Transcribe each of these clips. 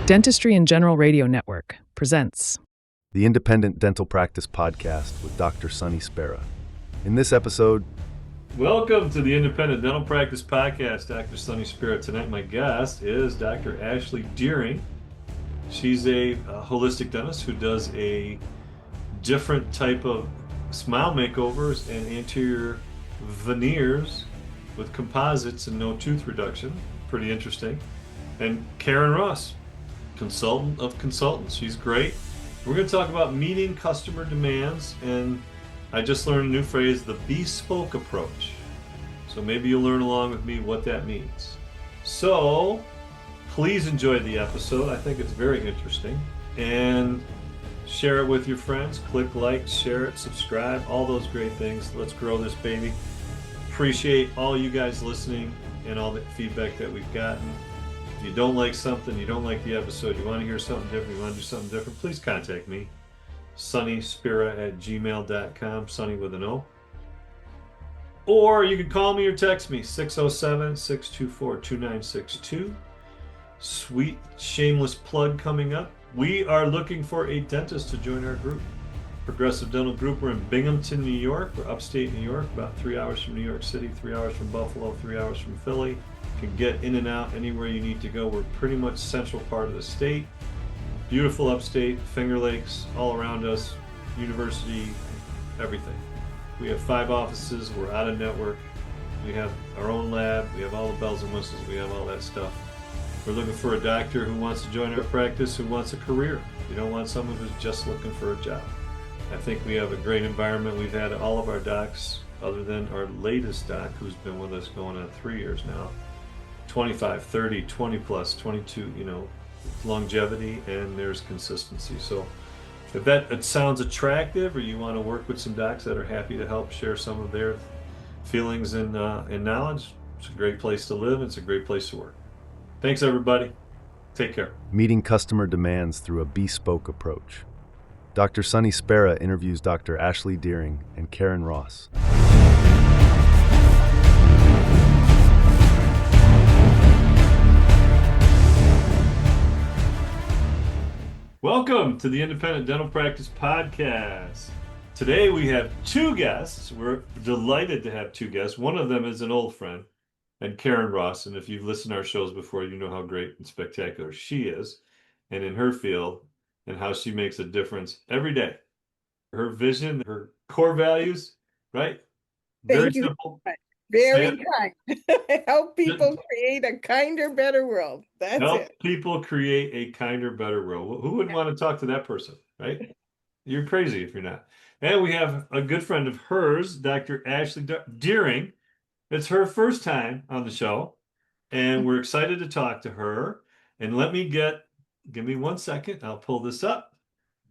Dentistry and General Radio Network presents the Independent Dental Practice Podcast with Dr. Sonny Spera. In this episode, welcome to the Independent Dental Practice Podcast. Dr. Sonny Spera. Tonight my guest is Dr. Ashleigh Dearing. She's a holistic dentist who does a different type of smile makeovers and anterior veneers with composites and no tooth reduction. Pretty interesting. And Karyn Ross, consultant of consultants. She's great. We're going to talk about meeting customer demands, and I just learned a new phrase, the bespoke approach. So maybe you'll learn along with me what that means. So please enjoy the episode. I think it's very interesting. And share it with your friends. Click like, share it, subscribe, all those great things. Let's grow this baby. Appreciate all you guys listening and all the feedback that we've gotten. If you don't like something, you don't like the episode, you want to hear something different, you want to do something different, please contact me. sonnyspera@gmail.com, Sonny with an O. Or you can call me or text me, 607-624-2962. Sweet, shameless plug coming up. We are looking for a dentist to join our group. Progressive Dental Group. We're in Binghamton, New York. We're upstate New York, about 3 hours from New York City, 3 hours from Buffalo, 3 hours from Philly. Can get in and out anywhere you need to go. We're pretty much central part of the state. Beautiful upstate, Finger Lakes, all around us, university, everything. We have 5 offices. We're out of network. We have our own lab. We have all the bells and whistles. We have all that stuff. We're looking for a doctor who wants to join our practice, who wants a career. We don't want someone who's just looking for a job. I think we have a great environment. We've had all of our docs, other than our latest doc, who's been with us going on 3 years now, 25, 30, 20 plus, 22, longevity, and there's consistency. So if that sounds attractive, or you want to work with some docs that are happy to help share some of their feelings and knowledge, it's a great place to live. It's a great place to work. Thanks, everybody. Take care. meeting customer demands through a bespoke approach. Dr. Sonny Spera interviews Dr. Ashleigh Dearing and Karyn Ross. Welcome to the Independent Dental Practice Podcast. Today we have 2 guests. We're delighted to have 2 guests. One of them is an old friend, and Karyn Ross. And if you've listened to our shows before, you know how great and spectacular she is, and in her field, and how she makes a difference every day. Her vision, her core values, right? Very simple. Very kind. Help people create a kinder, better world. That's Help it. people create a kinder, better world. Who wouldn't want to talk to that person, right? You're crazy if you're not. And we have a good friend of hers, Dr. Ashleigh Dearing. It's her first time on the show, and we're excited to talk to her. And give me 1 second. I'll pull this up.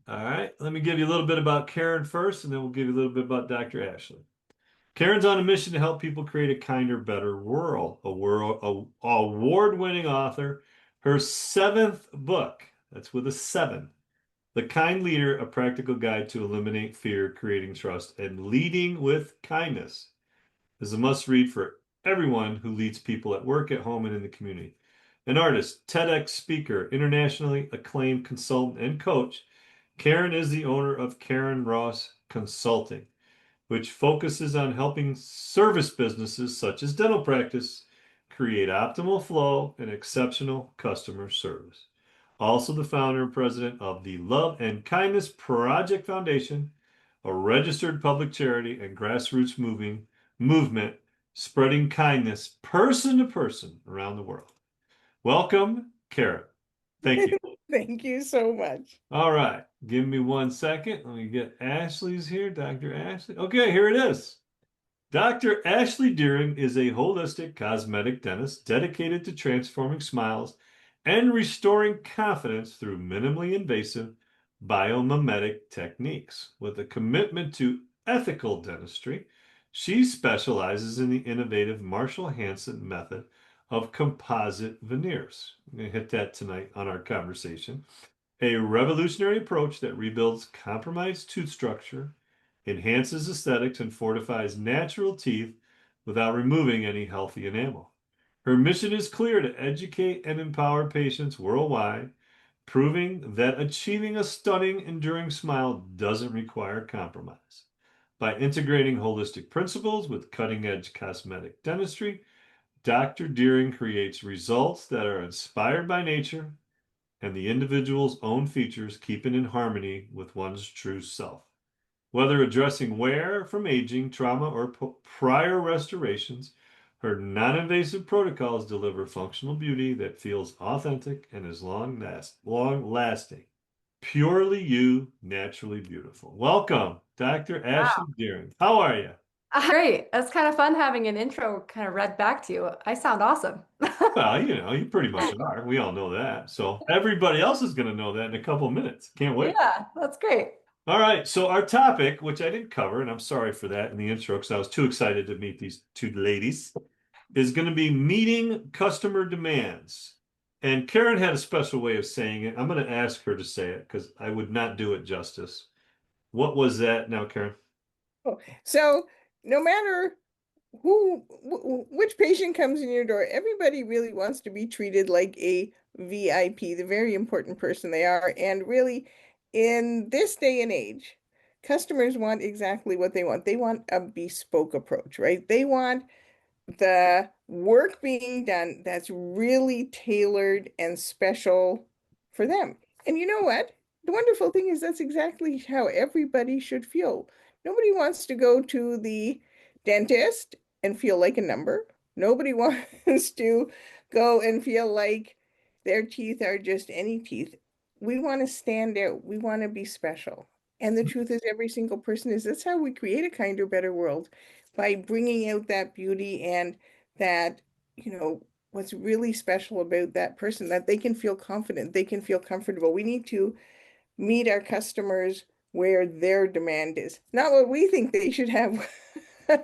All right. Let me give you a little bit about Karyn first, and then we'll give you a little bit about Dr. Ashleigh. Karyn's on a mission to help people create a kinder, better world. Award-winning author. Her 7th book, that's with a 7, The Kind Leader, A Practical Guide to Eliminate Fear, Creating Trust, and Leading with Kindness, is a must-read for everyone who leads people at work, at home, and in the community. An artist, TEDx speaker, internationally acclaimed consultant, and coach, Karyn is the owner of Karyn Ross Consulting, which focuses on helping service businesses such as dental practice create optimal flow and exceptional customer service. Also the founder and president of the Love and Kindness Project Foundation, a registered public charity and grassroots movement spreading kindness person to person around the world. Welcome, Karyn. Thank you. Thank you so much. All right. Give me 1 second. Let me get Ashleigh's here. Dr. Ashleigh. Okay, here it is. Dr. Ashleigh Dearing is a holistic cosmetic dentist dedicated to transforming smiles and restoring confidence through minimally invasive biomimetic techniques. With a commitment to ethical dentistry, she specializes in the innovative Marshall Hansen method of composite veneers. I'm going to hit that tonight on our conversation. A revolutionary approach that rebuilds compromised tooth structure, enhances aesthetics, and fortifies natural teeth without removing any healthy enamel. Her mission is clear: to educate and empower patients worldwide proving that achieving a stunning, enduring smile doesn't require compromise. By integrating holistic principles with cutting-edge cosmetic dentistry, Dr. Dearing creates results that are inspired by nature and the individual's own features, keeping in harmony with one's true self. Whether addressing wear from aging, trauma, or prior restorations, her non-invasive protocols deliver functional beauty that feels authentic and is long-lasting. Purely you, naturally beautiful. Welcome, Dr. Ashleigh Dearing. How are you? Great. That's kind of fun having an intro kind of read back to you. I sound awesome. Well, you pretty much are. We all know that. So everybody else is going to know that in a couple of minutes. Can't wait. Yeah, that's great. All right. So our topic, which I didn't cover, and I'm sorry for that in the intro because I was too excited to meet these two ladies, is going to be meeting customer demands. And Karyn had a special way of saying it. I'm going to ask her to say it because I would not do it justice. What was that now, Karyn? So no matter which patient comes in your door, everybody really wants to be treated like a VIP, the very important person they are. And really, in this day and age, customers want exactly what they want. They want a bespoke approach, right? They want the work being done that's really tailored and special for them. And you know what? The wonderful thing is that's exactly how everybody should feel. Nobody wants to go to the dentist and feel like a number. Nobody wants to go and feel like their teeth are just any teeth. We want to stand out. We want to be special. And the truth is, every single person is. That's how we create a kinder, better world, by bringing out that beauty and that, what's really special about that person, that they can feel confident, they can feel comfortable. We need to meet our customers where their demand is, not what we think they should have.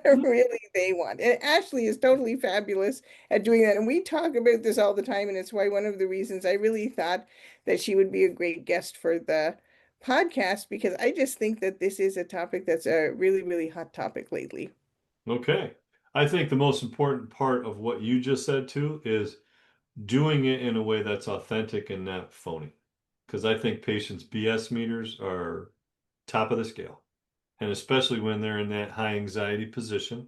Really they want. And Ashleigh is totally fabulous at doing that. And we talk about this all the time. And it's why one of the reasons I really thought that she would be a great guest for the podcast, because I just think that this is a topic that's a really, really hot topic lately. Okay. I think the most important part of what you just said too is doing it in a way that's authentic and not phony. Because I think patients' BS meters are top of the scale. And especially when they're in that high anxiety position,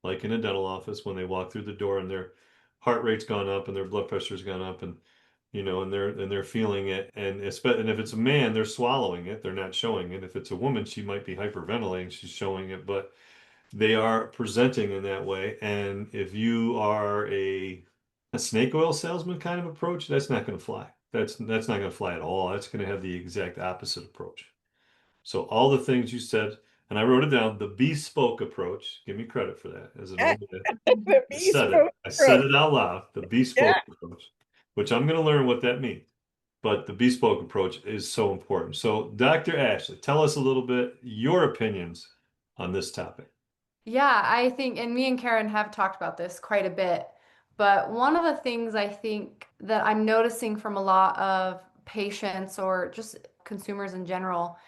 like in a dental office, when they walk through the door and their heart rate's gone up and their blood pressure's gone up and they're feeling it. And if it's a man, they're swallowing it, they're not showing it. If it's a woman, she might be hyperventilating, she's showing it, but they are presenting in that way. And if you are a snake oil salesman kind of approach, that's not going to fly. That's not going to fly at all. That's going to have the exact opposite approach. So all the things you said, and I wrote it down, the bespoke approach. Give me credit for that. As an old man, I said it out loud. The bespoke approach, which I'm going to learn what that means. But the bespoke approach is so important. So, Dr. Ashleigh, tell us a little bit your opinions on this topic. Yeah, I think, and me and Karyn have talked about this quite a bit, but one of the things I think that I'm noticing from a lot of patients or just consumers in general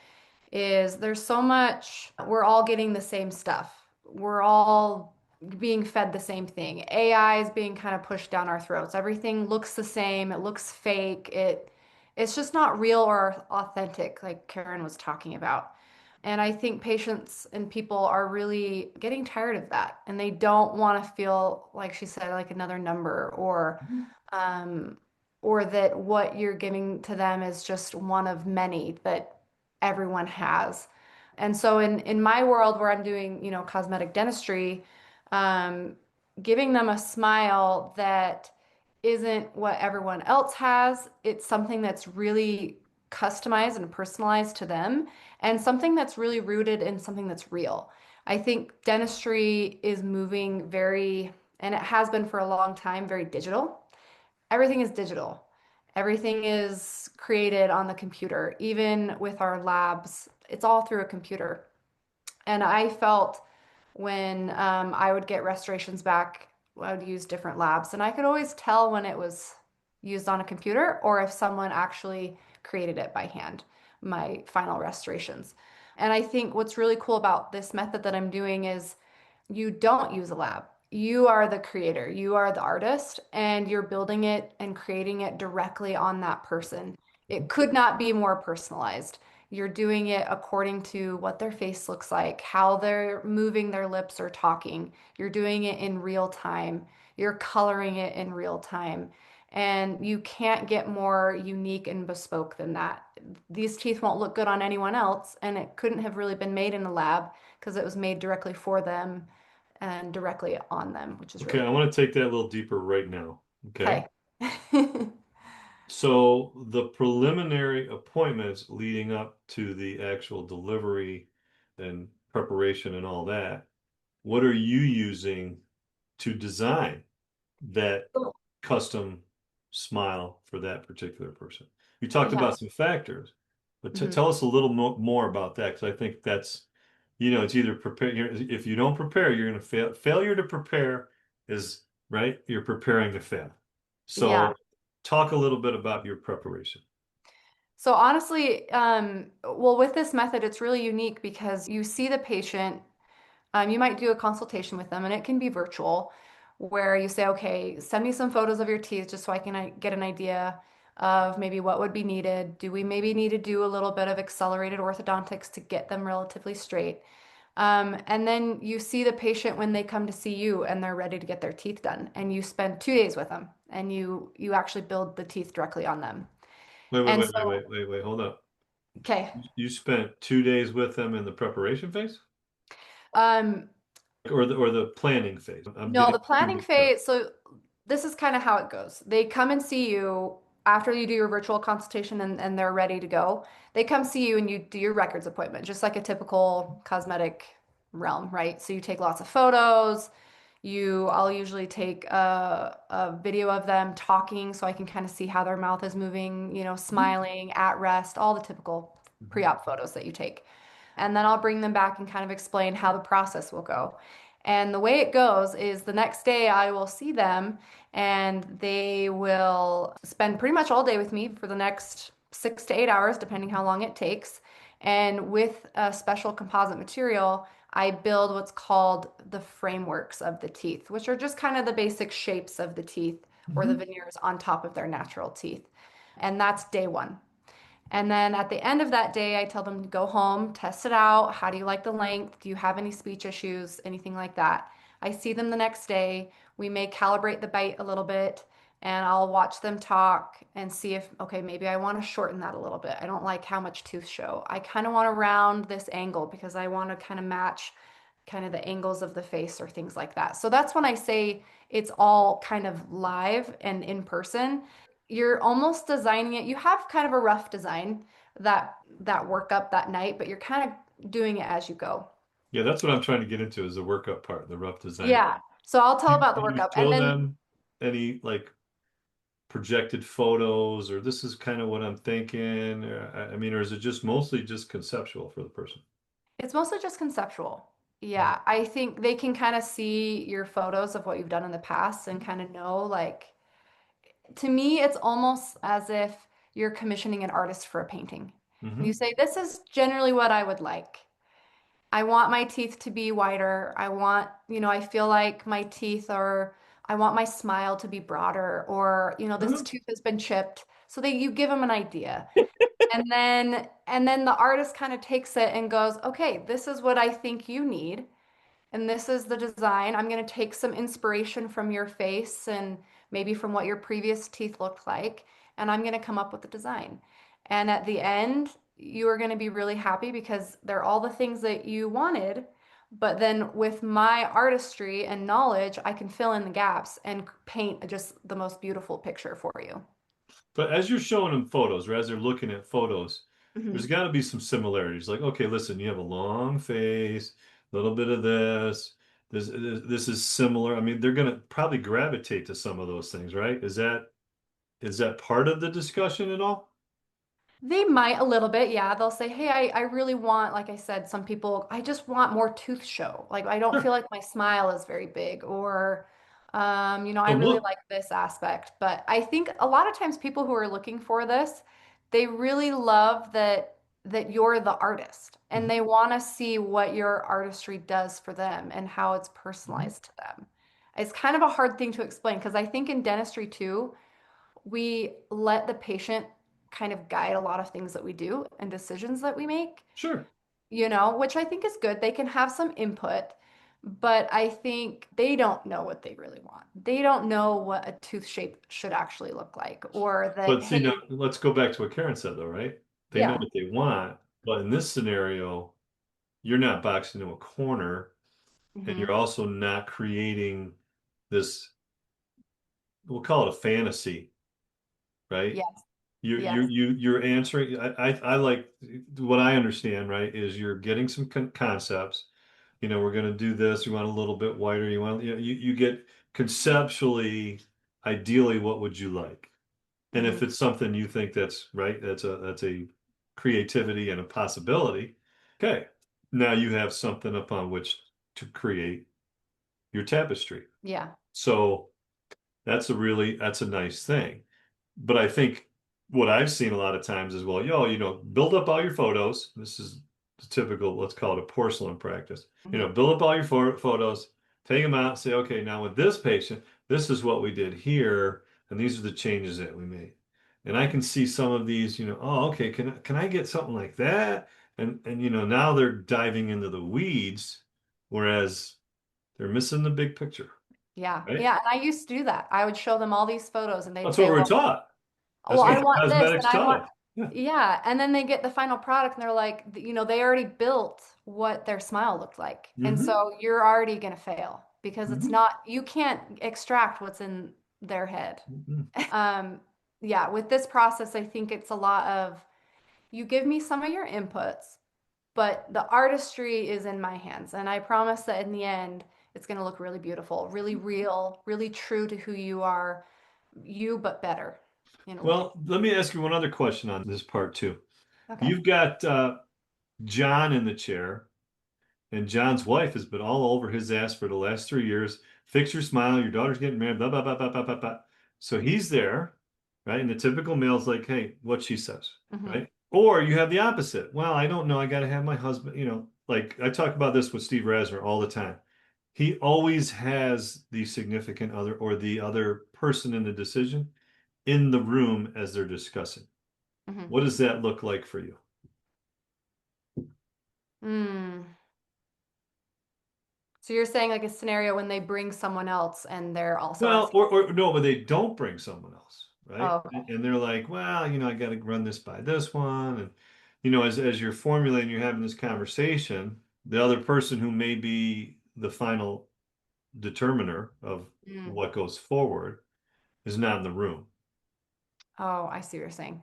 is there's so much, we're all getting the same stuff. We're all being fed the same thing. AI is being kind of pushed down our throats. Everything looks the same. It looks fake. It's just not real or authentic, like Karyn was talking about. And I think patients and people are really getting tired of that. And they don't want to feel, like she said, like another number or that what you're giving to them is just one of many that everyone has. And so in my world where I'm doing, cosmetic dentistry, giving them a smile that isn't what everyone else has, it's something that's really customized and personalized to them and something that's really rooted in something that's real. I think dentistry is moving and it has been for a long time, very digital. Everything is digital. Everything is created on the computer. Even with our labs, it's all through a computer. And I felt when I would get restorations back, I would use different labs, and I could always tell when it was used on a computer or if someone actually created it by hand, my final restorations. And I think what's really cool about this method that I'm doing is you don't use a lab. You are the creator, you are the artist, and you're building it and creating it directly on that person. It could not be more personalized. You're doing it according to what their face looks like, how they're moving their lips or talking. You're doing it in real time. You're coloring it in real time. And you can't get more unique and bespoke than that. These teeth won't look good on anyone else, and it couldn't have really been made in a lab because it was made directly for them and directly on them, which is Okay, really I cool. want to take that a little deeper right now. Okay. Okay. So the preliminary appointments leading up to the actual delivery and preparation and all that, what are you using to design that custom smile for that particular person? You talked Yeah. about some factors, but Mhm. tell us a little more about that because I think that's, it's either prepare. If you don't prepare, you're going to fail. Failure to prepare is right. You're preparing to fail. Yeah. So, talk a little bit about your preparation. So honestly, well, with this method, it's really unique because you see the patient, you might do a consultation with them, and it can be virtual, where you say, okay, send me some photos of your teeth just so I can get an idea of maybe what would be needed. Do we maybe need to do a little bit of accelerated orthodontics to get them relatively straight? And then you see the patient when they come to see you and they're ready to get their teeth done, and you spend 2 days with them, and you actually build the teeth directly on them. Wait, wait, And wait, wait, so, wait, wait, wait. Hold up. okay. You spent 2 days with them in the preparation phase, Um, or the planning phase. I'm no, getting the planning confused now. phase, so this is kind of how it goes. They come and see you after you do your virtual consultation and they're ready to go. They come see you and you do your records appointment, just like a typical cosmetic realm, right? So you take lots of photos. I'll usually take a video of them talking so I can kind of see how their mouth is moving, Mhm. smiling, at rest, all the typical Mhm. pre-op photos that you take. And then I'll bring them back and kind of explain how the process will go. And the way it goes is the next day I will see them and they will spend pretty much all day with me for the next 6 to 8 hours, depending how long it takes. And with a special composite material, I build what's called the frameworks of the teeth, which are just kind of the basic shapes of the teeth or the Mhm. veneers on top of their natural teeth. And that's day one. And then at the end of that day, I tell them to go home, test it out. How do you like the length? Do you have any speech issues? Anything like that? I see them the next day. We may calibrate the bite a little bit and I'll watch them talk and see if, okay, maybe I want to shorten that a little bit. I don't like how much tooth show. I kind of want to round this angle because I want to kind of match kind of the angles of the face or things like that. So that's when I say it's all kind of live and in person. You're almost designing it. You have kind of a rough design that work up that night, but you're kind of doing it as you go. Yeah, that's what I'm trying to get into is the workup part, the rough design. Yeah. So I'll tell about Do the you workup. And show then them any like projected photos, or this is kind of what I'm thinking? I mean, or is it just mostly just conceptual for the person? it's mostly just conceptual. Yeah, I think they can kind of see your photos of what you've done in the past and kind of know, like, to me, it's almost as if you're commissioning an artist for a painting. And you Mm-hmm. say, this is generally what I would like. I want my teeth to be wider. I want, I feel like my teeth are, I want my smile to be broader, or, this Uh-huh. tooth has been chipped. So that you give them an idea. And then the artist kind of takes it and goes, okay, this is what I think you need. And this is the design. I'm going to take some inspiration from your face and maybe from what your previous teeth looked like, and I'm going to come up with the design. And at the end, you are going to be really happy because they're all the things that you wanted. But then with my artistry and knowledge, I can fill in the gaps and paint just the most beautiful picture for you. But as you're showing them photos, or as they're looking at photos, there's Mhm. got to be some similarities. Like, okay, listen, you have a long face, a little bit of this. This is similar. I mean, they're gonna probably gravitate to some of those things, right? Is that part of the discussion at all? They might a little bit, yeah. They'll say, hey, I really want, like I said, some people, I just want more tooth show. Like, I don't feel Sure. like my smile is very big, or, I So really look. like this aspect. But I think a lot of times people who are looking for this, they really love that you're the artist and Mhm, they want to see what your artistry does for them and how it's mhm. personalized to them. It's kind of a hard thing to explain because I think in dentistry too, we let the patient kind of guide a lot of things that we do and decisions that we make, Sure. which I think is good. They can have some input, but I think they don't know what they really want. They don't know what a tooth shape should actually look like, or that, But see, now hey, let's go back to what Karyn said, though, right? They know yeah, what they want, but in this scenario, you're not boxed into a corner, and hmm you're also not creating this, we'll call it a fantasy, right? yes, yes, You're answering. I like what I understand, right? Is you're getting some concepts. We're going to do this. You want a little bit wider. You get conceptually, ideally, what would you like? And hmm if it's something you think that's right, that's a creativity and a possibility. Okay, now you have something upon which to create your tapestry. yeah, So that's a nice thing. But I think what I've seen a lot of times is, well, build up all your photos. This is the typical, let's call it a porcelain practice. hmm Build up all your photos, take them out, say, okay, now with this patient, this is what we did here, and these are the changes that we made. And I can see some of these, oh, okay, can I get something like that? And now they're diving into the weeds, whereas they're missing the big picture, yeah, right? yeah. And I used to do that. I would show them all these photos, and they'd That's what say, we were well, taught. well, That's I what want this, and cosmetics I taught want, us. Yeah. yeah. And then they get the final product, and they're like, they already built what their smile looked like, and Hmm. so you're already gonna fail because it's Hmm. not, you can't extract what's in their head. Hmm. Um, yeah, with this process, I think it's a lot of, you give me some of your inputs, but the artistry is in my hands. And I promise that in the end, it's going to look really beautiful, really real, really true to who you are, you, but better in a way. Well, let me ask you one other question on this part too. Okay. You've got John in the chair, and John's wife has been all over his ass for the last 3 years. Fix your smile. Your daughter's getting married. Blah blah blah blah blah blah blah. So he's there, right? And the typical male's like, "Hey, what she says," hmm right? Or you have the opposite. Well, I don't know. I got to have my husband. Like I talk about this with Steve Rasner all the time. He always has the significant other or the other person in the decision in the room as they're discussing. hmm What does that look like for you? Mm. So you're saying like a scenario when they bring someone else and they're also Well, asking, or no, but they don't bring someone else, right? oh, okay. And they're like, well, I got to run this by this one. And, as you're formulating, you're having this conversation, the other person who may be the final determiner of Mm. what goes forward is not in the room. Oh, I see what you're saying.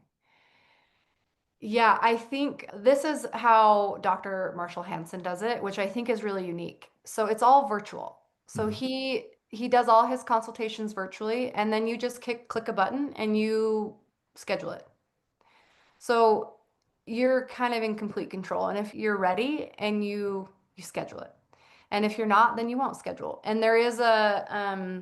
Yeah, I think this is how Dr. Marshall Hansen does it, which I think is really unique. So it's all virtual. So Mhm. he does all his consultations virtually, and then you just click a button and you schedule it. So you're kind of in complete control. And if you're ready and you schedule it. And if you're not, then you won't schedule. And there is a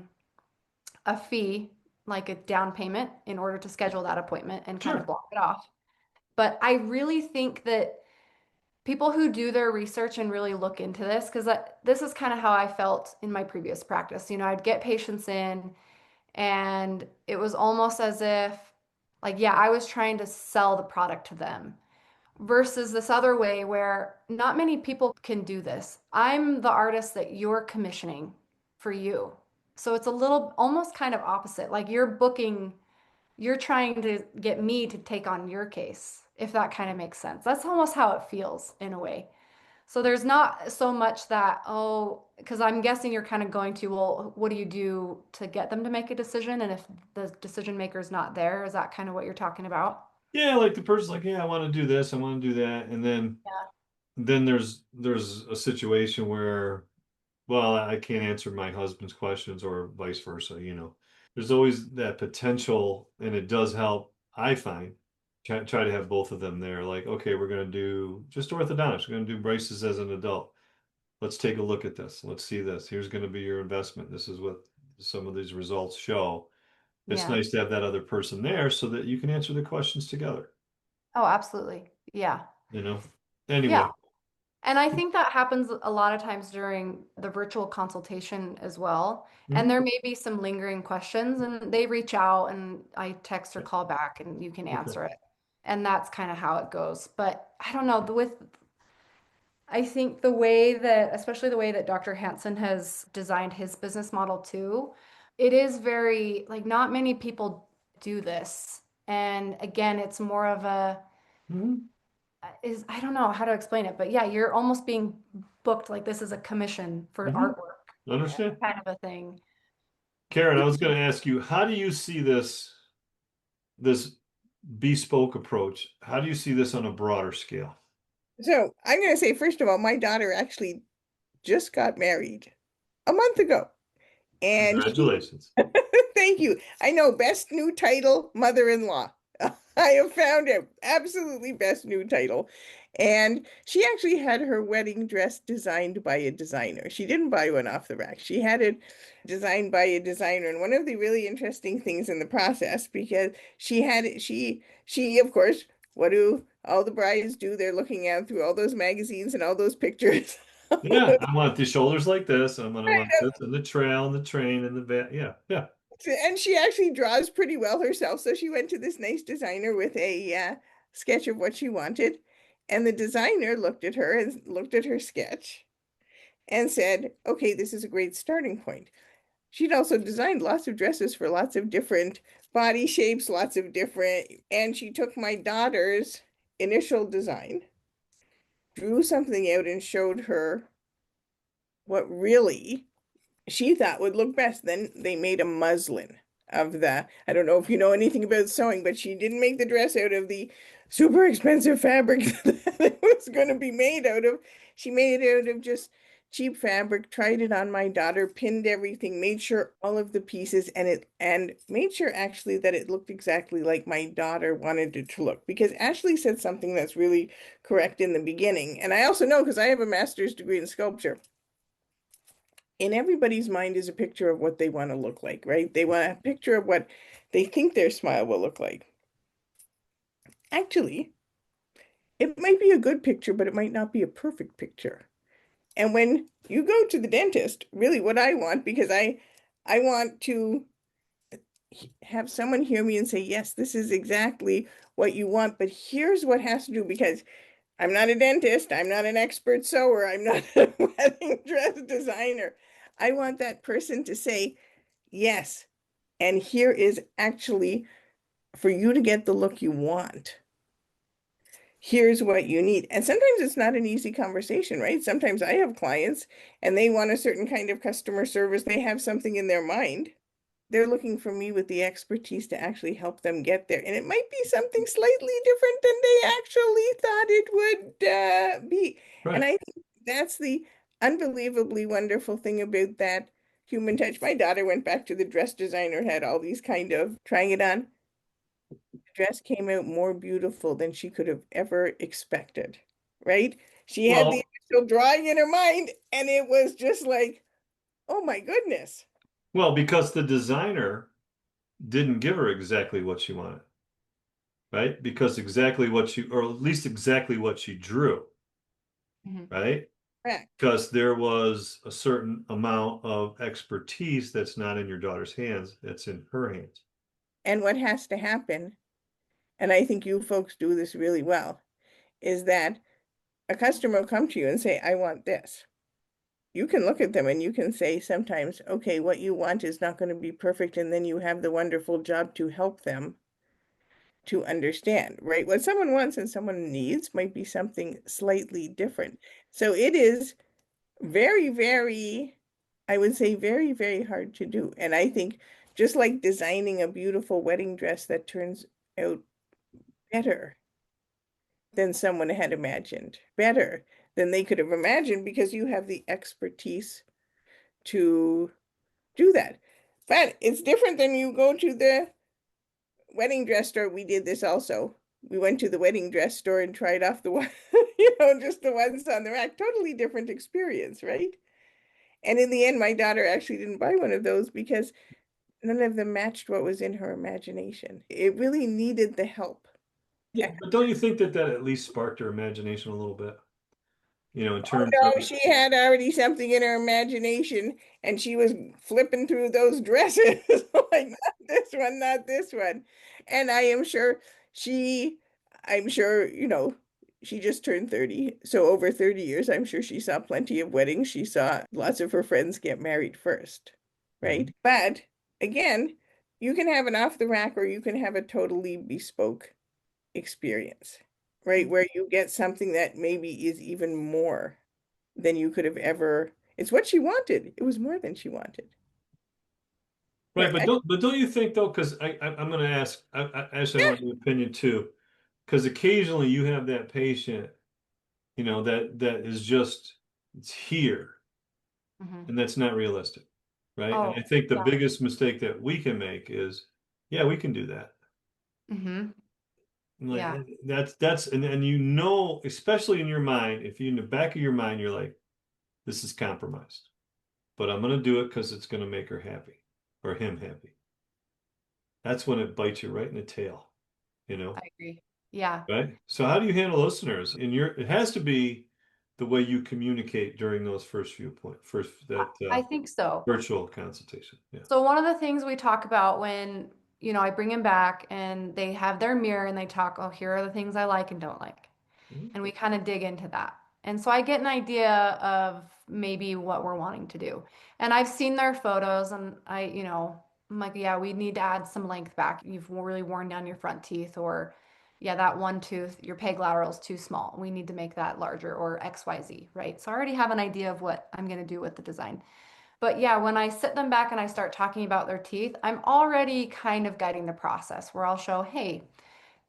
fee, like a down payment in order to schedule that appointment and kind of Sure. block it off. But I really think that people who do their research and really look into this, because this is kind of how I felt in my previous practice. I'd get patients in, and it was almost as if, like, yeah, I was trying to sell the product to them versus this other way where not many people can do this. I'm the artist that you're commissioning for you. So it's a little almost kind of opposite. Like you're trying to get me to take on your case, if that kind of makes sense. That's almost how it feels in a way. So there's not so much that, oh, because I'm guessing you're kind of going to, well, what do you do to get them to make a decision? And if the decision maker is not there, is that kind of what you're talking about? Yeah, like the person's like, yeah, I want to do this, I want to do that. And Yeah. then there's a situation where, well, I can't answer my husband's questions or vice versa. There's always that potential, and it does help, I find, try to have both of them there. Like, okay, we're going to do just orthodontics. We're going to do braces as an adult. Let's take a look at this. Let's see this. Here's going to be your investment. This is what some of these results show. It's Yeah. nice to have that other person there so that you can answer the questions together, Oh, absolutely. Yeah. you know? Yeah. Anyway. And I think that happens a lot of times during the virtual consultation as well. And Mhm. there may be some lingering questions, and they reach out and I text or call back and you can Okay. answer it. And that's kind of how it goes. But I don't know, I think the way that, especially the way that Dr. Hansen has designed his business model too, it is very, like, not many people do this. And again, it's more of a, I don't know how to explain it, but yeah, you're almost being booked like this is a commission for artwork, Understand? kind of a thing. Karyn, I was going to ask you, how do you see this bespoke approach? How do you see this on a broader scale? So I'm going to say, first of all, my daughter actually just got married a month ago. And Congratulations. thank you. I know, best new title, mother-in-law. I have found it absolutely best new title. And she actually had her wedding dress designed by a designer. She didn't buy one off the rack. She had it designed by a designer. And one of the really interesting things in the process, because she had it, she of course, what do all the brides do? They're looking out through all those magazines and all those pictures. Yeah, I want the shoulders like this. I'm gonna want this and the trail and the train and the back. Yeah, yeah. And she actually draws pretty well herself. So she went to this nice designer with a sketch of what she wanted. And the designer looked at her and looked at her sketch and said, okay, this is a great starting point. She'd also designed lots of dresses for lots of different body shapes, lots of different, and she took my daughter's initial design, drew something out and showed her what really she thought would look best. Then they made a muslin of the, I don't know if you know anything about sewing, but she didn't make the dress out of the super expensive fabric that it was going to be made out of. She made it out of just cheap fabric, tried it on my daughter, pinned everything, made sure all of the pieces and made sure actually that it looked exactly like my daughter wanted it to look. Because Ashleigh said something that's really correct in the beginning. And I also know, because I have a master's degree in sculpture, in everybody's mind is a picture of what they want to look like, right? They want a picture of what they think their smile will look like. Actually, it might be a good picture, but it might not be a perfect picture. And when you go to the dentist, really what I want, because I want to have someone hear me and say, yes, this is exactly what you want, but here's what has to do, because I'm not a dentist, I'm not an expert sewer, I'm not a wedding dress designer. I want that person to say, yes, and here is actually for you to get the look you want. Here's what you need. And sometimes it's not an easy conversation, right? Sometimes I have clients and they want a certain kind of customer service. They have something in their mind. They're looking for me with the expertise to actually help them get there. And it might be something slightly different than they actually thought it would be. Right. And I think that's the unbelievably wonderful thing about that human touch. My daughter went back to the dress designer, had all these kind of trying it on. The dress came out more beautiful than she could have ever expected, right? She had the initial drawing in her mind, and it was just like, oh my goodness. Well, because the designer didn't give her exactly what she wanted, right? Because exactly what she, or at least exactly what she drew, right? Correct. Because there was a certain amount of expertise that's not in your daughter's hands, that's in her hands. And what has to happen, and I think you folks do this really well, is that a customer will come to you and say, I want this. You can look at them and you can say sometimes, okay, what you want is not going to be perfect. And then you have the wonderful job to help them to understand, right? What someone wants and someone needs might be something slightly different. So it is very, very, I would say very, very hard to do. And I think just like designing a beautiful wedding dress that turns out better than someone had imagined, better than they could have imagined, because you have the expertise to do that. But it's different than you go to the wedding dress store. We did this also. We went to the wedding dress store and tried off the one, just the ones on the rack. Totally different experience, right? And in the end, my daughter actually didn't buy one of those because none of them matched what was in her imagination. It really needed the help. Yeah, but don't you think that at least sparked her imagination a little bit? In terms No, of, she had already something in her imagination and she was flipping through those dresses like, not this one, not this one. And I am sure she I'm sure, she just turned 30. So over 30 years, I'm sure she saw plenty of weddings. She saw lots of her friends get married first, right? But again, you can have an off the rack or you can have a totally bespoke experience, right? Where you get something that maybe is even more than you could have ever. It's what she wanted. It was more than she wanted. Right, Right. but don't you think though? Because I'm going to ask. Actually, I want your opinion too. Because occasionally you have that patient, that is just it's here, Mhm. and that's not realistic, right? And I Oh, think the yeah. biggest mistake that we can make is, yeah, we can do that. Hmm. Like Yeah. that's and especially in your mind, if you in the back of your mind, you're like, this is compromised, but I'm going to do it because it's going to make her happy or him happy. That's when it bites you right in the tail, I agree. Yeah. right? So how do you handle listeners? It has to be the way you communicate during those first few points, I think so. virtual consultation. Yeah. So one of the things we talk about when, I bring them back and they have their mirror and they talk, oh, here are the things I like and don't like. Mhm. And we kind of dig into that. And so I get an idea of maybe what we're wanting to do. And I've seen their photos and I'm like, yeah, we need to add some length back. You've really worn down your front teeth, or yeah, that one tooth, your peg lateral is too small. We need to make that larger, or XYZ, right? So I already have an idea of what I'm going to do with the design. But yeah, when I sit them back and I start talking about their teeth, I'm already kind of guiding the process where I'll show, hey,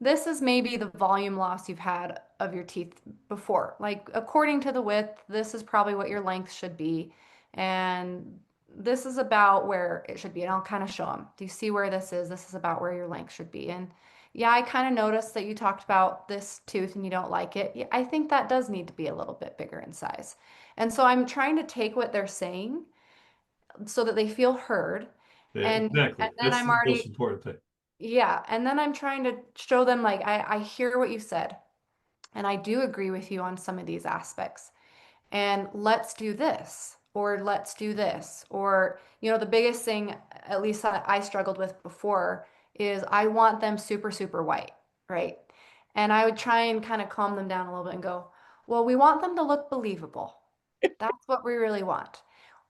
this is maybe the volume loss you've had of your teeth before. Like, according to the width, this is probably what your length should be. And this is about where it should be. And I'll kind of show them. Do you see where this is? This is about where your length should be. And yeah, I kind of noticed that you talked about this tooth and you don't like it. Yeah, I think that does need to be a little bit bigger in size. And so I'm trying to take what they're saying so that they feel heard. Yeah, And exactly. then That's I'm the most already, important thing. yeah, and then I'm trying to show them like I hear what you said, and I do agree with you on some of these aspects. And let's do this, or let's do this, or the biggest thing, at least that I struggled with before, is I want them super, super white, right? And I would try and kind of calm them down a little bit and go, well, we want them to look believable. That's what we really want.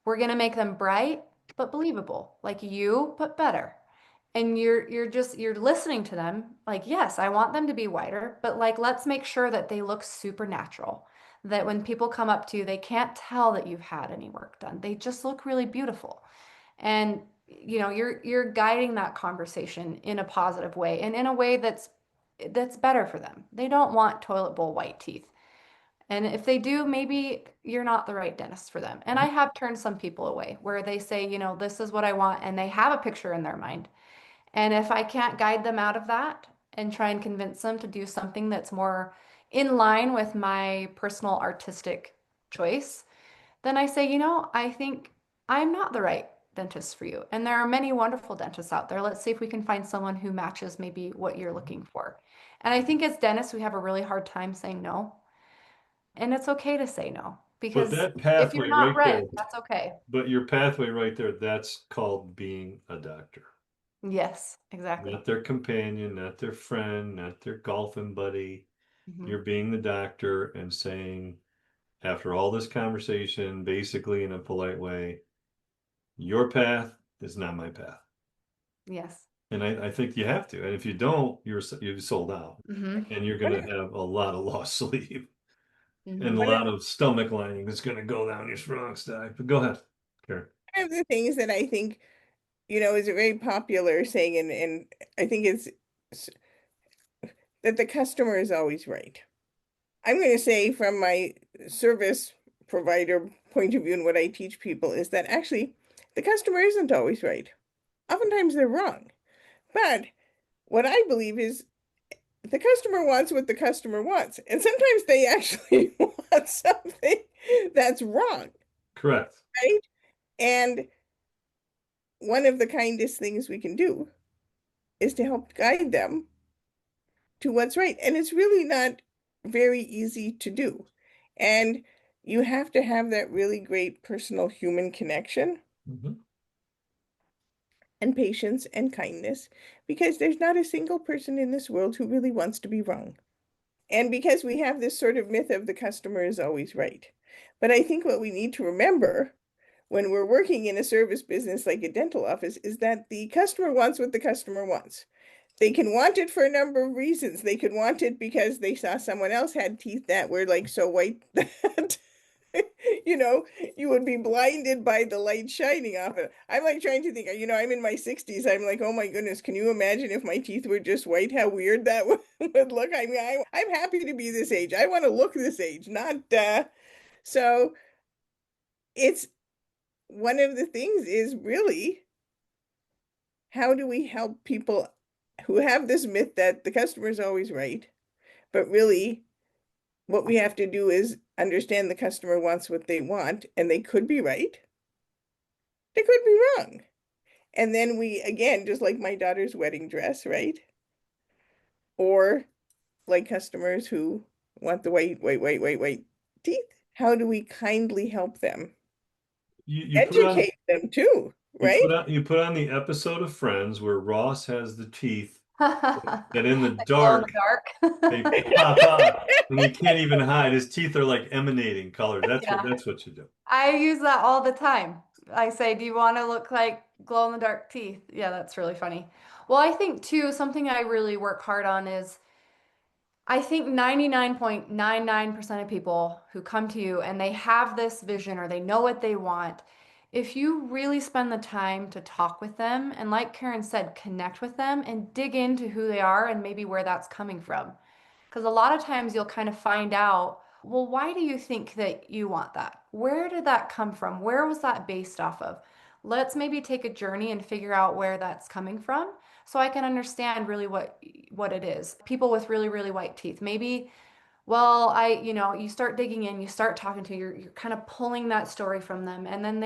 We're going to make them bright but believable, like you, but better. And you're listening to them like, yes, I want them to be whiter, but like let's make sure that they look super natural. That when people come up to you, they can't tell that you've had any work done. They just look really beautiful. And you're guiding that conversation in a positive way and in a way that's better for them. They don't want toilet bowl white teeth. And if they do, maybe you're not the right dentist for them. And I have turned some people away where they say, this is what I want, and they have a picture in their mind. And if I can't guide them out of that and try and convince them to do something that's more in line with my personal artistic choice, then I say, I think I'm not the right dentist for you. And there are many wonderful dentists out there. Let's see if we can find someone who matches maybe what you're looking for. And I think as dentists, we have a really hard time saying no. And it's okay to say no But because that if you're pathway not right ready, there, that's okay. your pathway right there, that's called being a doctor. Yes, exactly. Not their companion, not their friend, not their golfing buddy. Hmm. You're being the doctor and saying, after all this conversation, basically in a polite way, your path is not my path. Yes. And I think you have to. And if you don't, you've sold out. Hmm. And you're going to have a lot of lost sleep and a Hmm. One of, lot of stomach lining that's going to go down your strong side. But go ahead, Karyn. one of the things that I think, is a very popular saying, and I think it's that the customer is always right. I'm going to say from my service provider point of view and what I teach people is that actually the customer isn't always right. Oftentimes they're wrong. But what I believe is the customer wants what the customer wants. And sometimes they actually want something that's wrong, Correct. right? And one of the kindest things we can do is to help guide them to what's right. And it's really not very easy to do. And you have to have that really great personal human connection Mm-hmm. and patience and kindness because there's not a single person in this world who really wants to be wrong. And because we have this sort of myth of the customer is always right. But I think what we need to remember when we're working in a service business like a dental office is that the customer wants what the customer wants. They can want it for a number of reasons. They could want it because they saw someone else had teeth that were like so white that you know, you would be blinded by the light shining off it. I'm like trying to think, I'm in my 60s. I'm like, oh my goodness, can you imagine if my teeth were just white, how weird that would look? I mean, I'm happy to be this age. I want to look this age, not so it's one of the things is really how do we help people who have this myth that the customer is always right, but really what we have to do is understand the customer wants what they want, and they could be right. They could be wrong. And then we, again, just like my daughter's wedding dress, right? Or like customers who want the white teeth. How do we kindly help them? You put on Educate them too, right? you put on the episode of Friends where Ross has the teeth that in the Glow in the dark dark. they pop out and he can't even hide. His teeth are like emanating color. Yeah. That's what you do. I use that all the time. I say, do you want to look like glow in the dark teeth? Yeah, that's really funny. Well, I think too, something I really work hard on is I think 99.99% of people who come to you and they have this vision or they know what they want, if you really spend the time to talk with them and, like Karyn said, connect with them and dig into who they are and maybe where that's coming from. Because a lot of times you'll kind of find out, well, why do you think that you want that? Where did that come from? Where was that based off of? Let's maybe take a journey and figure out where that's coming from so I can understand really what it is. People with really, really white teeth. Maybe, well, you start digging in, you start talking to, you're kind of pulling that story from them. And then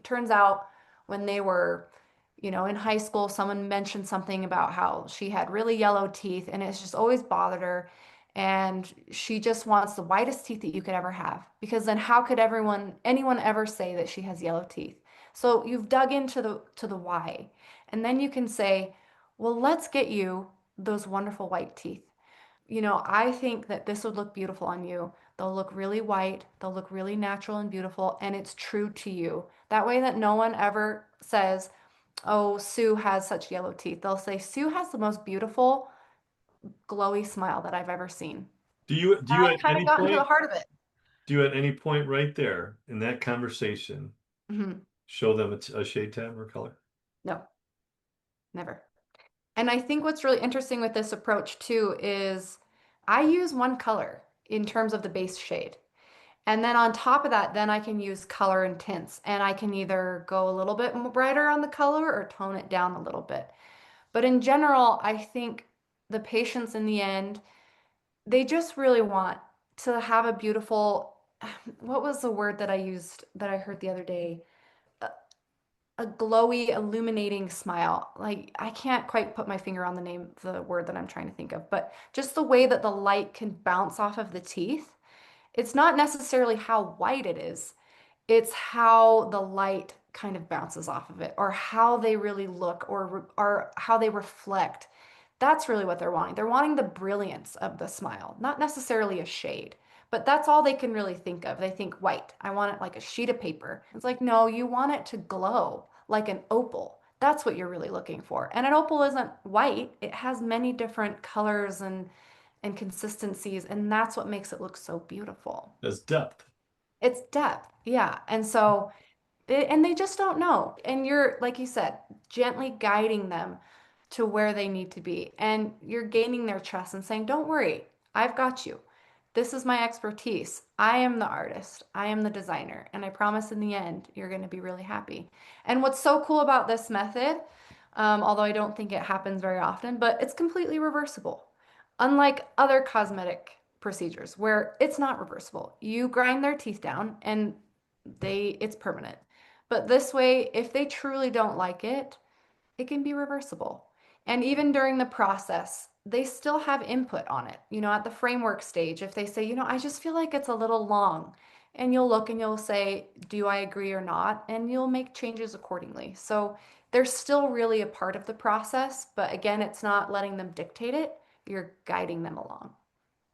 turns out when they were, in high school, someone mentioned something about how she had really yellow teeth and it's just always bothered her. And she just wants the whitest teeth that you could ever have. Because then how could anyone ever say that she has yellow teeth? So you've dug into the why. And then you can say, well, let's get you those wonderful white teeth. I think that this would look beautiful on you. They'll look really white, they'll look really natural and beautiful, and it's true to you. That way that no one ever says, oh, Sue has such yellow teeth. They'll say, Sue has the most beautiful, glowy smile that I've ever seen. Do you I at kind of any got into the point heart of it. do you at any point right there in that conversation Hmm. show them a shade tab or color? No, never. And I think what's really interesting with this approach too is I use one color in terms of the base shade. And then on top of that, then I can use color and tints, and I can either go a little bit brighter on the color or tone it down a little bit. But in general, I think the patients in the end, they just really want to have a beautiful, what was the word that I used that I heard the other day? A glowy, illuminating smile. Like I can't quite put my finger on the word that I'm trying to think of, but just the way that the light can bounce off of the teeth. It's not necessarily how white it is, it's how the light kind of bounces off of it, or how they really look, or how they reflect. That's really what they're wanting. They're wanting the brilliance of the smile, not necessarily a shade. But that's all they can really think of. They think white. I want it like a sheet of paper. It's like, no, you want it to glow like an opal. That's what you're really looking for. And an opal isn't white. It has many different colors and consistencies, and that's what makes it look so beautiful. As depth. It's depth. Yeah. And so and they just don't know. And you're, like you said, gently guiding them to where they need to be. And you're gaining their trust and saying, don't worry, I've got you. This is my expertise. I am the artist. I am the designer. And I promise in the end, you're going to be really happy. And what's so cool about this method, although I don't think it happens very often, but it's completely reversible. Unlike other cosmetic procedures where it's not reversible. You grind their teeth down and it's permanent. But this way, if they truly don't like it, it can be reversible. And even during the process, they still have input on it. At the framework stage, if they say, I just feel like it's a little long, and you'll look and you'll say, do I agree or not? And you'll make changes accordingly. So they're still really a part of the process, but again, it's not letting them dictate it. You're guiding them along.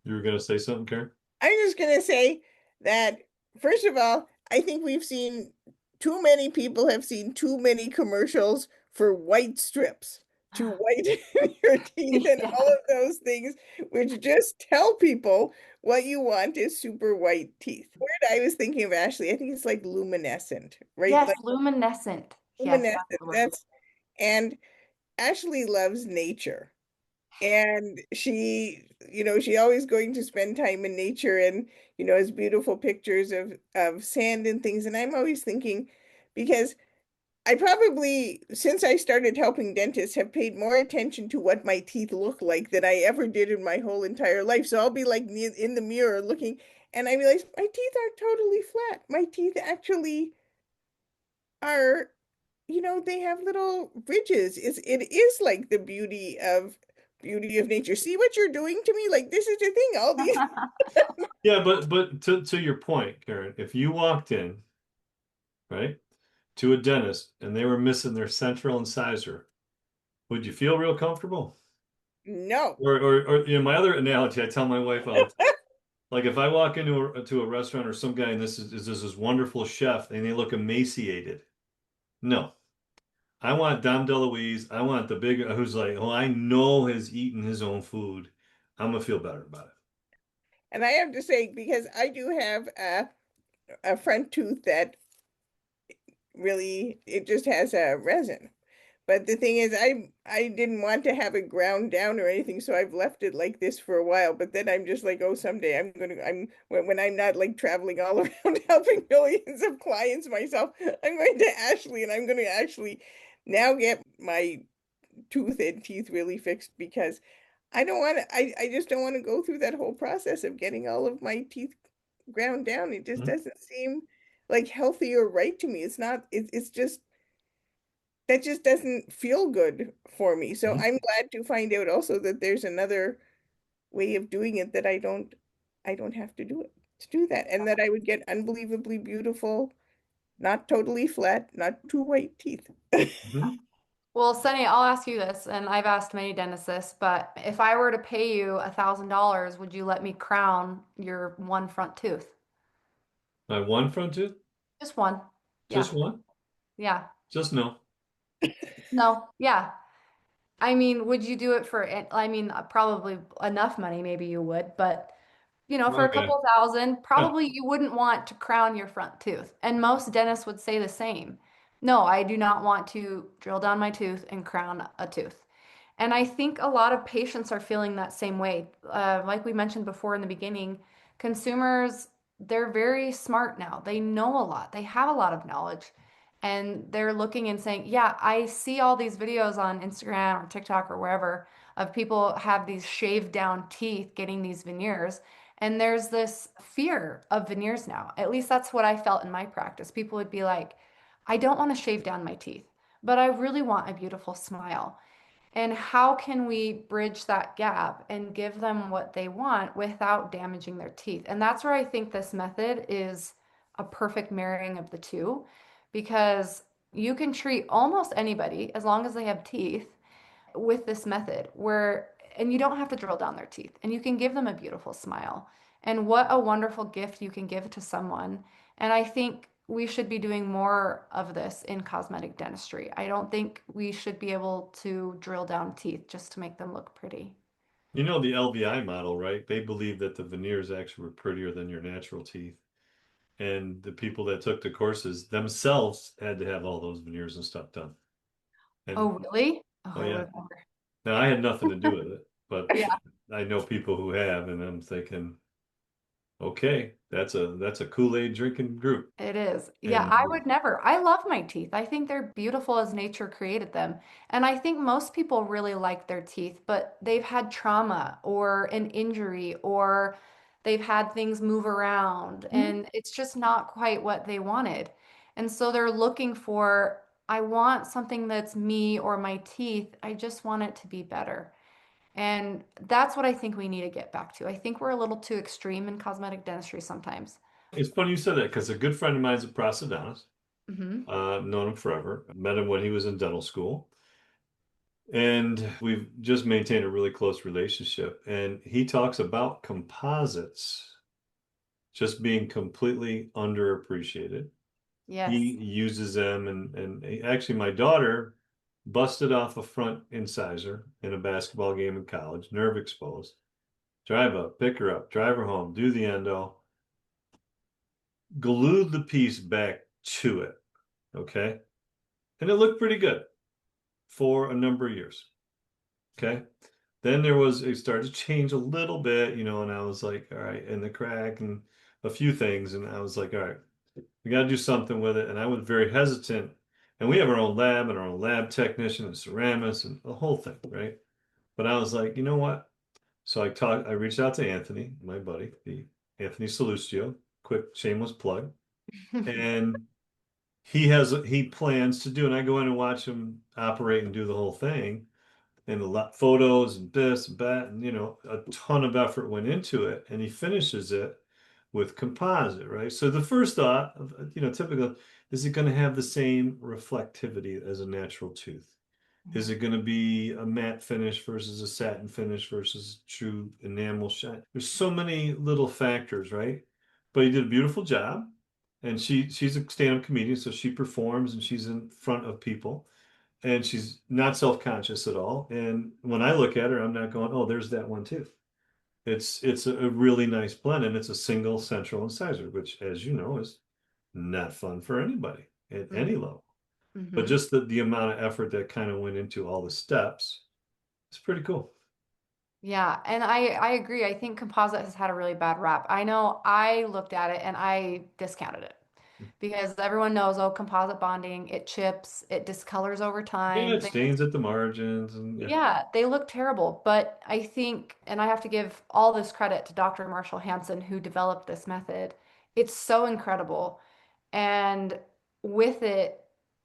You were going to say something, Karyn? I'm just going to say that, first of all, I think we've seen too many people have seen too many commercials for white strips to whiten your teeth and all of those things, which just tell people what you want is super white teeth. Word I was thinking of, Ashley, I think it's like luminescent, right? Yes, Like luminescent. Yes, luminescent. that's the word. And Ashley loves nature. And she always going to spend time in nature and, has beautiful pictures of sand and things. And I'm always thinking, because I probably, since I started helping dentists, have paid more attention to what my teeth look like than I ever did in my whole entire life. So I'll be like in the mirror looking, and I realize my teeth are totally flat. My teeth actually are, they have little ridges. It is like the beauty of nature. See what you're doing to me? Like, this is the thing. All these Yeah, but to your point, Karyn, if you walked in, right, to a dentist and they were missing their central incisor, would you feel real comfortable? no. Or my other analogy, I tell my wife all the time, like if I walk into a restaurant or some guy and this is this wonderful chef and they look emaciated, no. I want Dom DeLuise. I want the big who's like, oh, I know has eaten his own food. I'm gonna feel better about it. And I have to say, because I do have a front tooth that really, it just has a resin. But the thing is, I didn't want to have it ground down or anything, so I've left it like this for a while. But then I'm just like, oh, someday when I'm not like traveling all around helping millions of clients myself, I'm going to Ashley and I'm going to actually now get my tooth and teeth really fixed, because I just don't want to go through that whole process of getting all of my teeth ground down. It just Mhm. doesn't seem like healthy or right to me. It's not, it's just, that just doesn't feel good for me. So Mhm. I'm glad to find out also that there's another way of doing it, that I don't have to do it to do that, and that I would get unbelievably beautiful, not totally flat, not too white teeth. Mhm. Well, Sunny, I'll ask you this, and I've asked many dentists this, but if I were to pay you $1,000, would you let me crown your one front tooth? My one front tooth, Just one. just Yeah. one, Yeah. just no. No. Yeah. I mean, would you do it for, I mean, probably enough money, maybe you would, but for a Okay. couple thousand, Yeah. probably you wouldn't want to crown your front tooth. And most dentists would say the same. No, I do not want to drill down my tooth and crown a tooth. And I think a lot of patients are feeling that same way. Like we mentioned before in the beginning, consumers, they're very smart now. They know a lot, they have a lot of knowledge. And they're looking and saying, yeah, I see all these videos on Instagram or TikTok or wherever of people have these shaved down teeth getting these veneers. And there's this fear of veneers now. At least that's what I felt in my practice. People would be like, I don't want to shave down my teeth, but I really want a beautiful smile. And how can we bridge that gap and give them what they want without damaging their teeth? And that's where I think this method is a perfect marrying of the two, because you can treat almost anybody as long as they have teeth with this method and you don't have to drill down their teeth, and you can give them a beautiful smile. And what a wonderful gift you can give to someone. And I think we should be doing more of this in cosmetic dentistry. I don't think we should be able to drill down teeth just to make them look pretty. You know the LVI model, right? They believe that the veneers actually were prettier than your natural teeth. And the people that took the courses themselves had to have all those veneers and stuff done. And Oh, really? Oh, oh I would yeah. have never. Now I had nothing to do with it, but Yeah. I know people who have, and I'm thinking, okay, that's a Kool-Aid drinking group. It is. Yeah, And I would never. I love my teeth. I think they're beautiful as nature created them. And I think most people really like their teeth, but they've had trauma or an injury or they've had things move around and it's just not quite what they wanted. And so they're looking for, I want something that's me or my teeth. I just want it to be better. And that's what I think we need to get back to. I think we're a little too extreme in cosmetic dentistry sometimes. it's funny you said that because a good friend of mine's a prosthodontist. Hmm. Known him forever. Met him when he was in dental school. And we've just maintained a really close relationship. And he talks about composites just being completely underappreciated. He Yes. uses them, actually, my daughter busted off a front incisor in a basketball game in college, nerve exposed. Drive up, pick her up, drive her home, do the endo, glued the piece back to it. Okay. And it looked pretty good for a number of years. Okay. Then it started to change a little bit, and I was like, all right, and the crack and a few things. And I was like, all right, we got to do something with it. And I was very hesitant. And we have our own lab and our own lab technician and ceramists and the whole thing, right? But I was like, you know what? So I reached out to Anthony, my buddy, the Anthony Salustio, quick shameless plug. And he plans to do, and I go in and watch him operate and do the whole thing, and a lot photos and this and that, and a ton of effort went into it, and he finishes it with composite, right? So the first thought, typical, is it going to have the same reflectivity as a natural tooth? Is it going to be a matte finish versus a satin finish versus true enamel shine? There's so many little factors, right? But he did a beautiful job. And she's a stand-up comedian, so she performs and she's in front of people and she's not self-conscious at all. And when I look at her, I'm not going, oh, there's that one too. It's a really nice blend, and it's a single central incisor, which, as you know, is not fun for anybody at any level. But Mm-hmm. just the amount of effort that kind of went into all the steps, it's pretty cool. Yeah, and I agree. I think composite has had a really bad rap. I know I looked at it and I discounted it because everyone knows, oh, composite bonding, it chips, it discolors over Yeah, time. it stains at the margins and yeah. Yeah, they look terrible. But I think, and I have to give all this credit to Dr. Marshall Hansen, who developed this method. It's so incredible. And with it,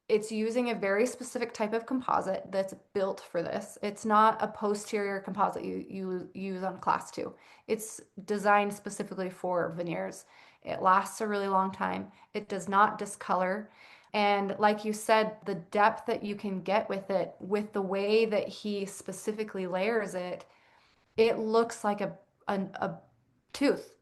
it's using a very specific type of composite that's built for this. It's not a posterior composite you use on class two. It's designed specifically for veneers. It lasts a really long time. It does not discolor. And like you said, the depth that you can get with it, with the way that he specifically layers it, it looks like a tooth.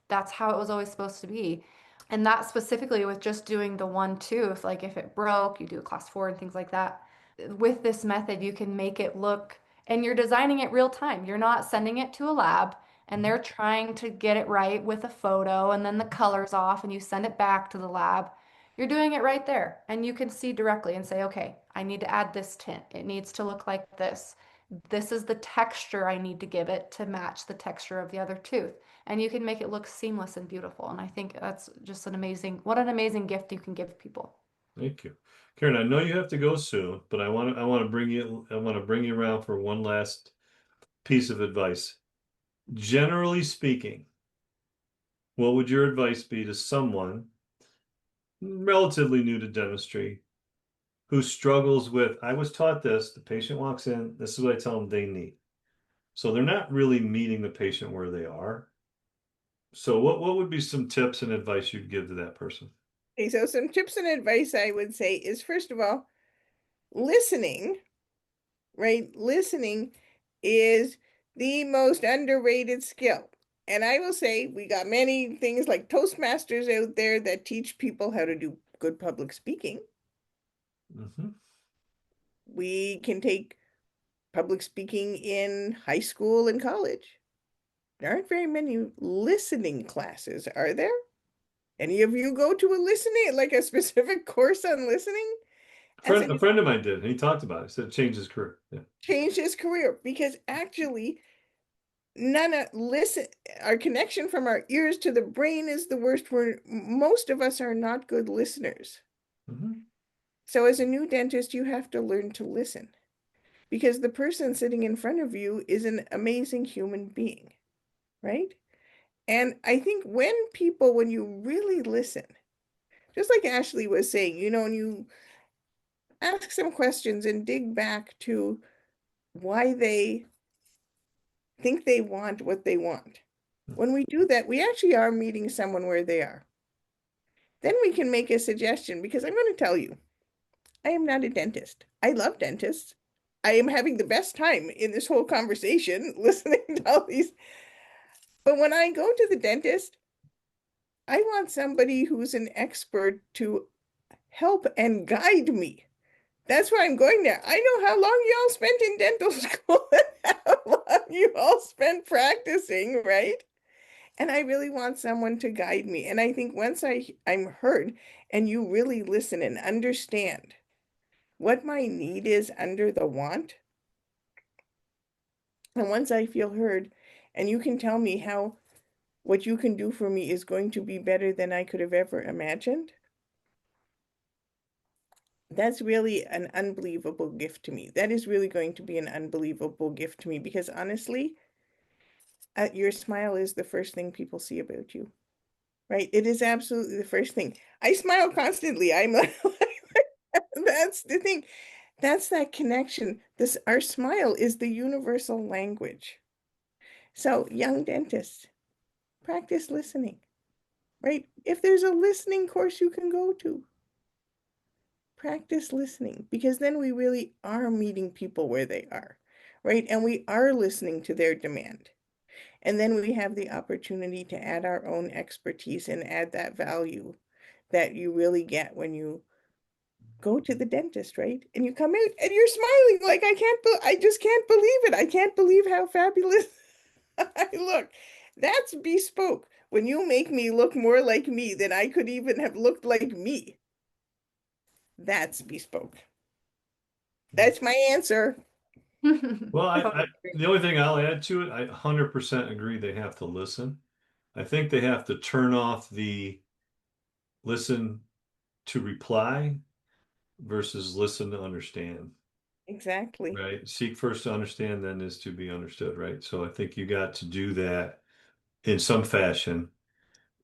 That's how it was always supposed to be. And that specifically with just doing the one tooth, like if it broke, you do a class four and things like that. With this method, you can make it look, and you're designing it real time. You're not sending it to a lab and they're trying to get it right with a photo and then the color's off and you send it back to the lab. You're doing it right there and you can see directly and say, okay, I need to add this tint. It needs to look like this. This is the texture I need to give it to match the texture of the other tooth. And you can make it look seamless and beautiful. And I think that's just what an amazing gift you can give people. Thank you. Karyn, I know you have to go soon, but I want to bring you around for one last piece of advice. Generally speaking, what would your advice be to someone relatively new to dentistry who struggles with, I was taught this, the patient walks in, this is what I tell them they need. So they're not really meeting the patient where they are. So what would be some tips and advice you'd give to that person? Okay, so some tips and advice I would say is, first of all, listening, right? Listening is the most underrated skill. And I will say we got many things like Toastmasters out there that teach people how to do good public speaking. Mm-hmm. We can take public speaking in high school and college. There aren't very many listening classes, are there? Any of you go to a listening, like a specific course on listening? A friend of mine did, and he talked about it. He said it changed his career. Yeah. Changed his career because actually none of listen our connection from our ears to the brain is the worst. Most of us are not good listeners. Mm-hmm. So as a new dentist, you have to learn to listen because the person sitting in front of you is an amazing human being, right? And I think when you really listen, just like Ashleigh was saying, and you ask some questions and dig back to why they think they want what they want. When we do that, we actually are meeting someone where they are. Then we can make a suggestion because I'm going to tell you, I am not a dentist. I love dentists. I am having the best time in this whole conversation listening to all these. But when I go to the dentist, I want somebody who's an expert to help and guide me. That's why I'm going there. I know how long you all spent in dental school and how long you all spent practicing, right? And I really want someone to guide me. And I think once I'm heard and you really listen and understand what my need is under the want, and once I feel heard and you can tell me how what you can do for me is going to be better than I could have ever imagined, that's really an unbelievable gift to me. That is really going to be an unbelievable gift to me because honestly, your smile is the first thing people see about you, right? It is absolutely the first thing. I smile constantly. I'm like, that's the thing. That's that connection. Our smile is the universal language. So, young dentists, practice listening, right? If there's a listening course you can go to, practice listening because then we really are meeting people where they are, right? And we are listening to their demand. And then we have the opportunity to add our own expertise and add that value that you really get when you go to the dentist, right? And you come out and you're smiling like I just can't believe it. I can't believe how fabulous I look. That's bespoke. When you make me look more like me than I could even have looked like me. That's bespoke. That's my answer. Well, the only thing I'll add to it, I 100% agree they have to listen. I think they have to turn off the listen to reply versus listen to understand, Exactly. right? Seek first to understand, then is to be understood, right? So I think you got to do that in some fashion.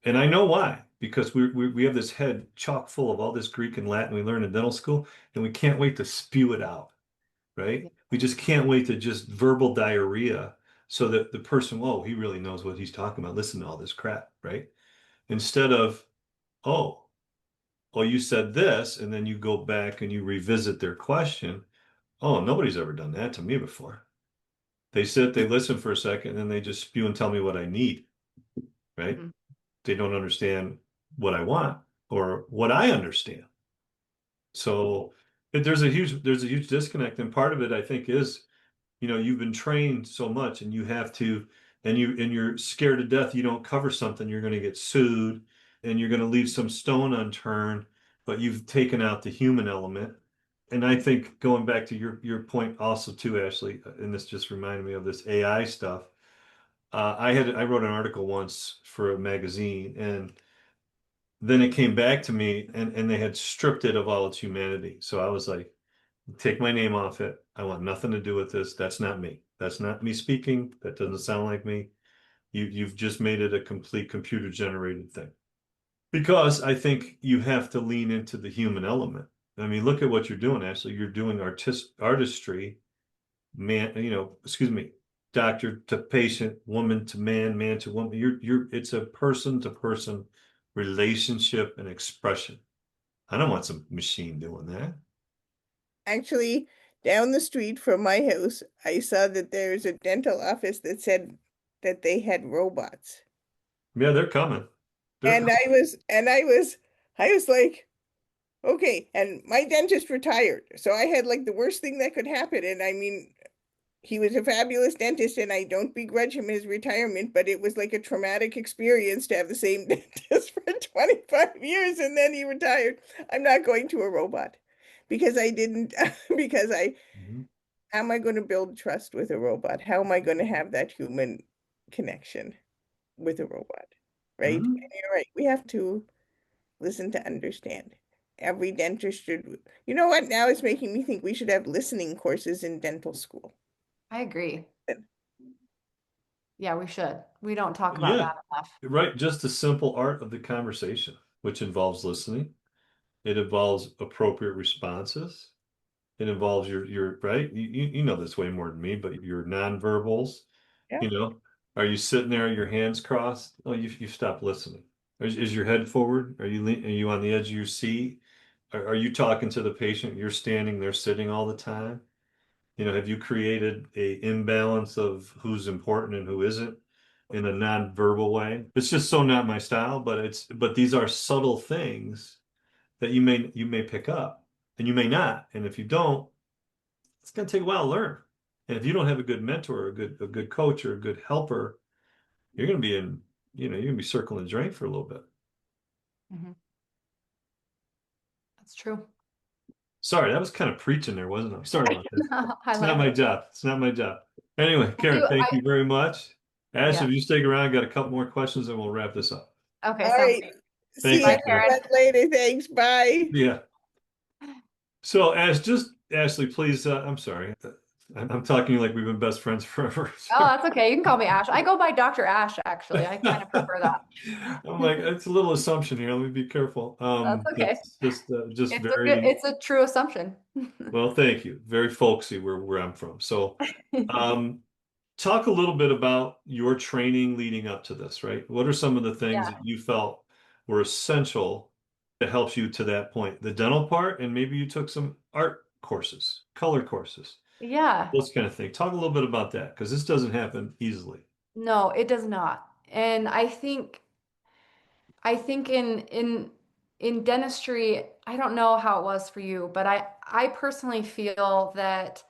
And I know why, because we have this head chock full of all this Greek and Latin we learned in dental school, and we can't wait to spew it out, right? We just can't wait to just verbal diarrhea so that the person, whoa, he really knows what he's talking about. Listen to all this crap, right? Instead of, oh, oh, you said this, and then you go back and you revisit their question. Oh, nobody's ever done that to me before. They sit, they listen for a second, and then they just spew and tell me what I need, right? Mhm. They don't understand what I want or what I understand. So there's a huge disconnect, and part of it I think is, you've been trained so much, and you have to, and you're scared to death. You don't cover something, you're going to get sued, and you're going to leave some stone unturned. But you've taken out the human element, and I think going back to your point also too, Ashleigh, and this just reminded me of this AI stuff. I wrote an article once for a magazine, and then it came back to me, and they had stripped it of all its humanity. So I was like, take my name off it. I want nothing to do with this. That's not me. That's not me speaking. That doesn't sound like me. You've just made it a complete computer generated thing. Because I think you have to lean into the human element. I mean, look at what you're doing, Ashley. You're doing artistry, excuse me, doctor to patient, woman to man, man to woman. It's a person to person relationship and expression. I don't want some machine doing that. Actually, down the street from my house, I saw that there's a dental office that said that they had robots. Yeah, they're coming. They're And I was like, okay, and my dentist retired. So I had like the worst thing that could happen. And I mean, he was a fabulous dentist and I don't begrudge him his retirement, but it was like a traumatic experience to have the same dentist for 25 years and then he retired. I'm not going to a robot because I didn't, because Mhm. how am I going to build trust with a robot? How am I going to have that human connection with a robot? Right? And Mhm. you're right. We have to listen to understand. Every dentist should, you know what? Now it's making me think we should have listening courses in dental school. I agree. Yeah, we should. We don't talk about Yeah, that enough. right. Just the simple art of the conversation, which involves listening. It involves appropriate responses. It involves your right. You know this way more than me, but your nonverbals. Yeah. You know, are you sitting there, your hands crossed? Oh, you stopped listening. Is your head forward? Are you on the edge of your seat? Are you talking to the patient? You're standing there sitting all the time. Have you created a imbalance of who's important and who isn't in a non-verbal way? It's just so not my style, but these are subtle things that you may pick up and you may not. And if you don't, it's going to take a while to learn. And if you don't have a good mentor or a good coach or a good helper, you're going to be you're going to be circling the drain for a little bit. Mhm. That's true. Sorry, that was kind of preaching there, wasn't it? Sorry about that. I It's not love my it. job. It's not my job. Anyway, Karyn, thank you very much. Ash, Yeah. if you stick around, I got a couple more questions and we'll wrap this up. Okay, All sounds right. good. Thank See you, Bye, Karyn. Karyn. everyone later. Thanks. Bye. Yeah. So, Ashley, please, I'm sorry. I'm talking like we've been best friends forever. Oh, that's okay. You can call me Ash. I go by Dr. Ash, actually. I kind of prefer that. I'm like, it's a little assumption here. Let me be careful. That's okay. It's just very, It's a true assumption. well, thank you. Very folksy where I'm from. So, um, talk a little bit about your training leading up to this, right? What are some of the things Yeah. that you felt were essential that helps you to that point? The dental part, and maybe you took some art courses, color courses, Yeah. those kind of things. Talk a little bit about that because this doesn't happen easily. No, it does not. And I think in dentistry, I don't know how it was for you, but I personally feel that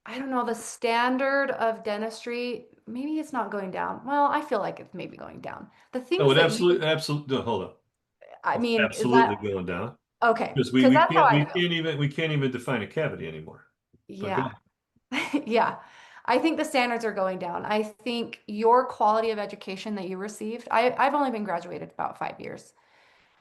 I don't know, the standard of dentistry, maybe it's not going down. Well, I feel like it's maybe going down. The Oh, things it that you, absolutely, no, hold on. I It's mean, is absolutely that going down okay? because we, Because we that's how can't, I we feel. can't even, we can't even define a cavity anymore. But go Yeah. Yeah. I think the standards are going down. I think your quality of education that you received, I've only been graduated about 5 years.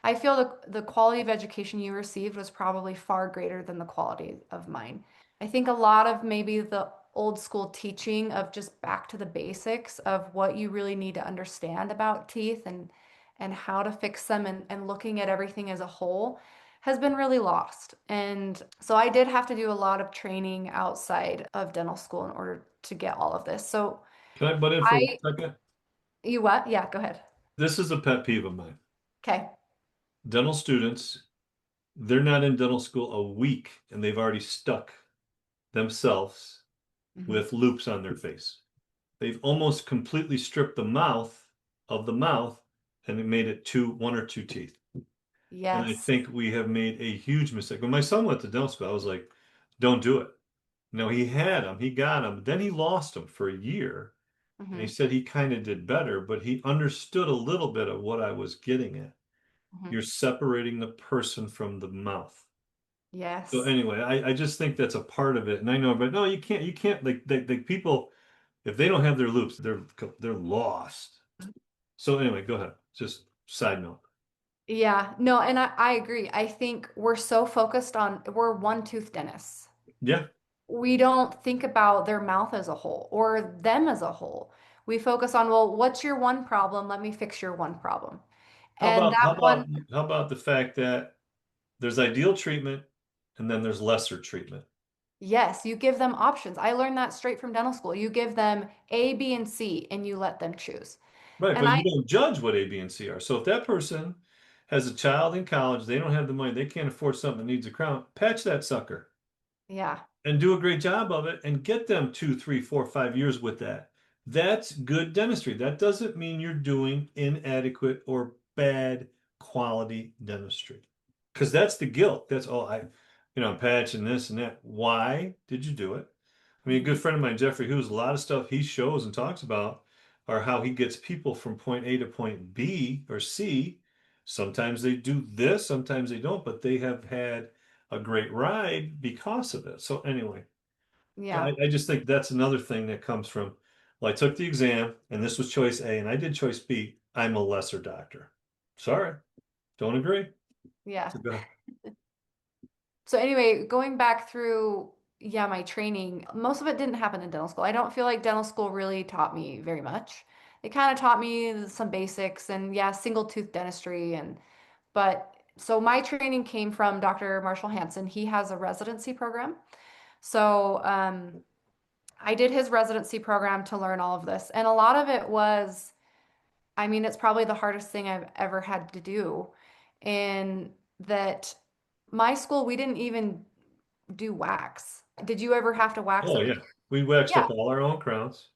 I feel the quality of education you received was probably far greater than the quality of mine. I think a lot of maybe the old school teaching of just back to the basics of what you really need to understand about teeth and how to fix them and looking at everything as a whole has been really lost. And so I did have to do a lot of training outside of dental school in order to get all of this. So Can I butt in for I, 1 second? you what? Yeah, go ahead. This is a pet peeve of mine. Okay. Dental students, they're not in dental school a week and they've already stuck themselves Mhm. with loops on their face. They've almost completely stripped the mouth of the mouth and it made it one or two teeth. And I Yes. think we have made a huge mistake. When my son went to dental school, I was like, don't do it. No, he had them, he got them, then he lost them for a year. And he Hmm. said he kind of did better, but he understood a little bit of what I was getting at. Hmm. You're separating the person from the mouth. So Yes. anyway, I just think that's a part of it. And I know, but no, you can't like people, if they don't have their loops, they're lost. So anyway, go ahead. Just side note. Yeah, no, and I agree. I think we're so focused on we're one tooth dentists. Yeah. We don't think about their mouth as a whole or them as a whole. We focus on, well, what's your one problem? Let me fix your one problem. How And about how that one, about how about the fact that there's ideal treatment and then there's lesser treatment? yes, you give them options. I learned that straight from dental school. You give them A, B, and C, and you let them choose. Right, And but I, you don't judge what A, B, and C are. So if that person has a child in college, they don't have the money, they can't afford something that needs a crown, patch that sucker yeah, and do a great job of it and get them 2, 3, 4, 5 years with that. That's good dentistry. That doesn't mean you're doing inadequate or bad quality dentistry. Because that's the guilt. That's all I'm patching this and that. Why did you do it? I mean, a good friend of mine, Jeffrey Hughes, a lot of stuff he shows and talks about are how he gets people from point A to point B or C. Sometimes they do this, sometimes they don't, but they have had a great ride because of it. So anyway, yeah, I just think that's another thing that comes from, well, I took the exam and this was choice A and I did choice B. I'm a lesser doctor. Sorry, don't agree. yeah. So go ahead. So anyway, going back through, yeah, my training, most of it didn't happen in dental school. I don't feel like dental school really taught me very much. It kind of taught me some basics and yeah, single tooth dentistry but so my training came from Dr. Marshall Hansen. He has a residency program. So I did his residency program to learn all of this. And a lot of it was, I mean, it's probably the hardest thing I've ever had to do. In that my school, we didn't even do wax. Did you ever have to wax Oh them? yeah, we waxed Yeah, up all our own crowns.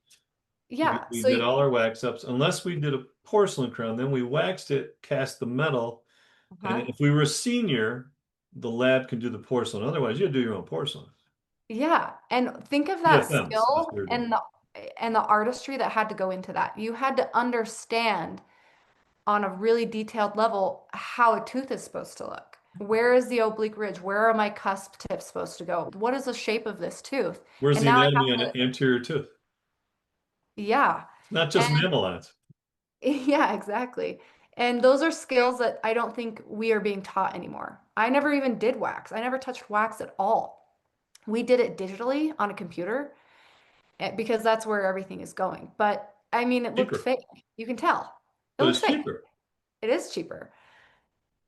yeah. We did all our wax ups, unless we did a porcelain crown. Then we waxed it, cast the metal, and Uh-huh. if we were a senior, the lab can do the porcelain. Otherwise, you do your own porcelain. Yeah, and think of that PFMs, that's skill what we're doing. and the artistry that had to go into that. You had to understand on a really detailed level how a tooth is supposed to look. Where is the oblique ridge? Where are my cusp tips supposed to go? What is the shape of this tooth? Where's And the now I anatomy have on to, the anterior tooth? yeah. It's not just And mammal lines. yeah, exactly. And those are skills that I don't think we are being taught anymore. I never even did wax. I never touched wax at all. We did it digitally on a computer because that's where everything is going. But I mean, it looked Cheaper, fake. You can tell. It but looks it's fake. cheaper. It is cheaper.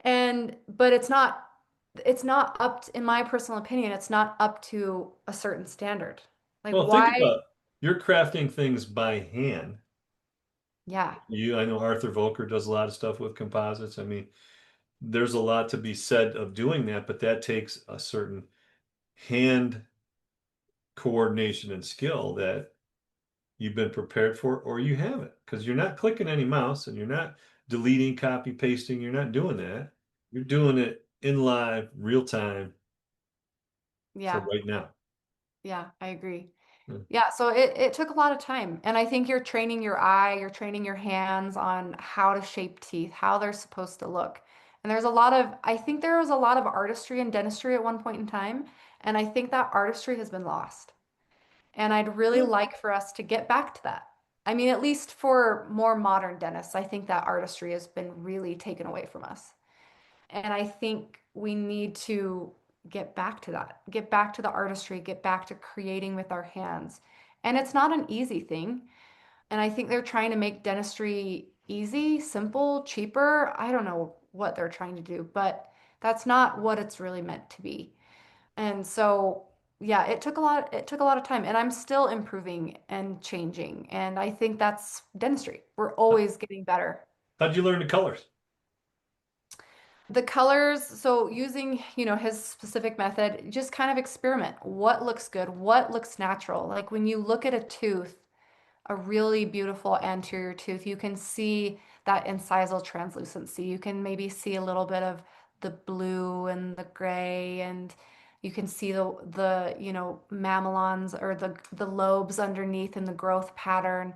But it's not up to, in my personal opinion, it's not up to a certain standard. Like Well, think why? about you're crafting things by hand. Yeah. I know Arthur Volker does a lot of stuff with composites. I mean, there's a lot to be said of doing that, but that takes a certain hand coordination and skill that you've been prepared for or you haven't, because you're not clicking any mouse and you're not deleting, copy, pasting. You're not doing that. You're doing it in live, real time for Yeah. right now. Yeah, I agree. Hmm. Yeah, so it took a lot of time. And I think you're training your eye, you're training your hands on how to shape teeth, how they're supposed to look. And I think there was a lot of artistry in dentistry at one point in time. And I think that artistry has been lost. And I'd really Well, like for us to get back to that. I mean, at least for more modern dentists, I think that artistry has been really taken away from us. And I think we need to get back to that, get back to the artistry, get back to creating with our hands. And it's not an easy thing. And I think they're trying to make dentistry easy, simple, cheaper. I don't know what they're trying to do, but that's not what it's really meant to be. And so, yeah, it took a lot of time and I'm still improving and changing. And I think that's dentistry. We're always getting better. how'd you learn the colors? The colors, so using, his specific method, just kind of experiment. What looks good? What looks natural? Like when you look at a tooth, a really beautiful anterior tooth, you can see that incisal translucency. You can maybe see a little bit of the blue and the gray, and you can see the mamelons or the lobes underneath in the growth pattern.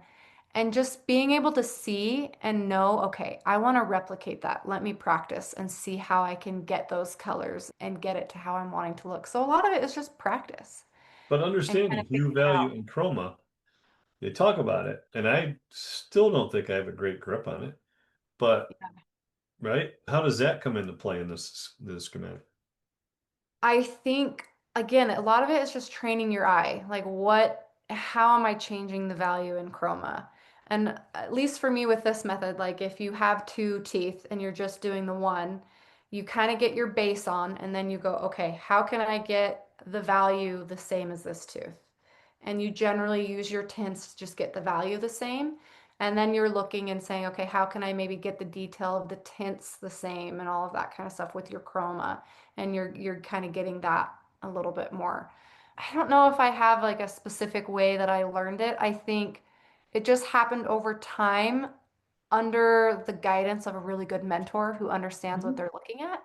And just being able to see and know, okay, I want to replicate that. Let me practice and see how I can get those colors and get it to how I'm wanting to look. So a lot of it is just practice But and kind understanding of hue, figuring it value, out. and chroma, they talk about it, and I still don't think I have a great grip on it. But right, how does that come into play in this schematic? I think, again, a lot of it is just training your eye. Like, how am I changing the value in chroma? And at least for me with this method, like if you have two teeth and you're just doing the one, you kind of get your base on and then you go, okay, how can I get the value the same as this tooth? And you generally use your tints to just get the value the same. And then you're looking and saying, okay, how can I maybe get the detail of the tints the same and all of that kind of stuff with your chroma? And you're kind of getting that a little bit more. I don't know if I have like a specific way that I learned it. I think it just happened over time under the guidance of a really good mentor who understands what Mhm. they're looking at.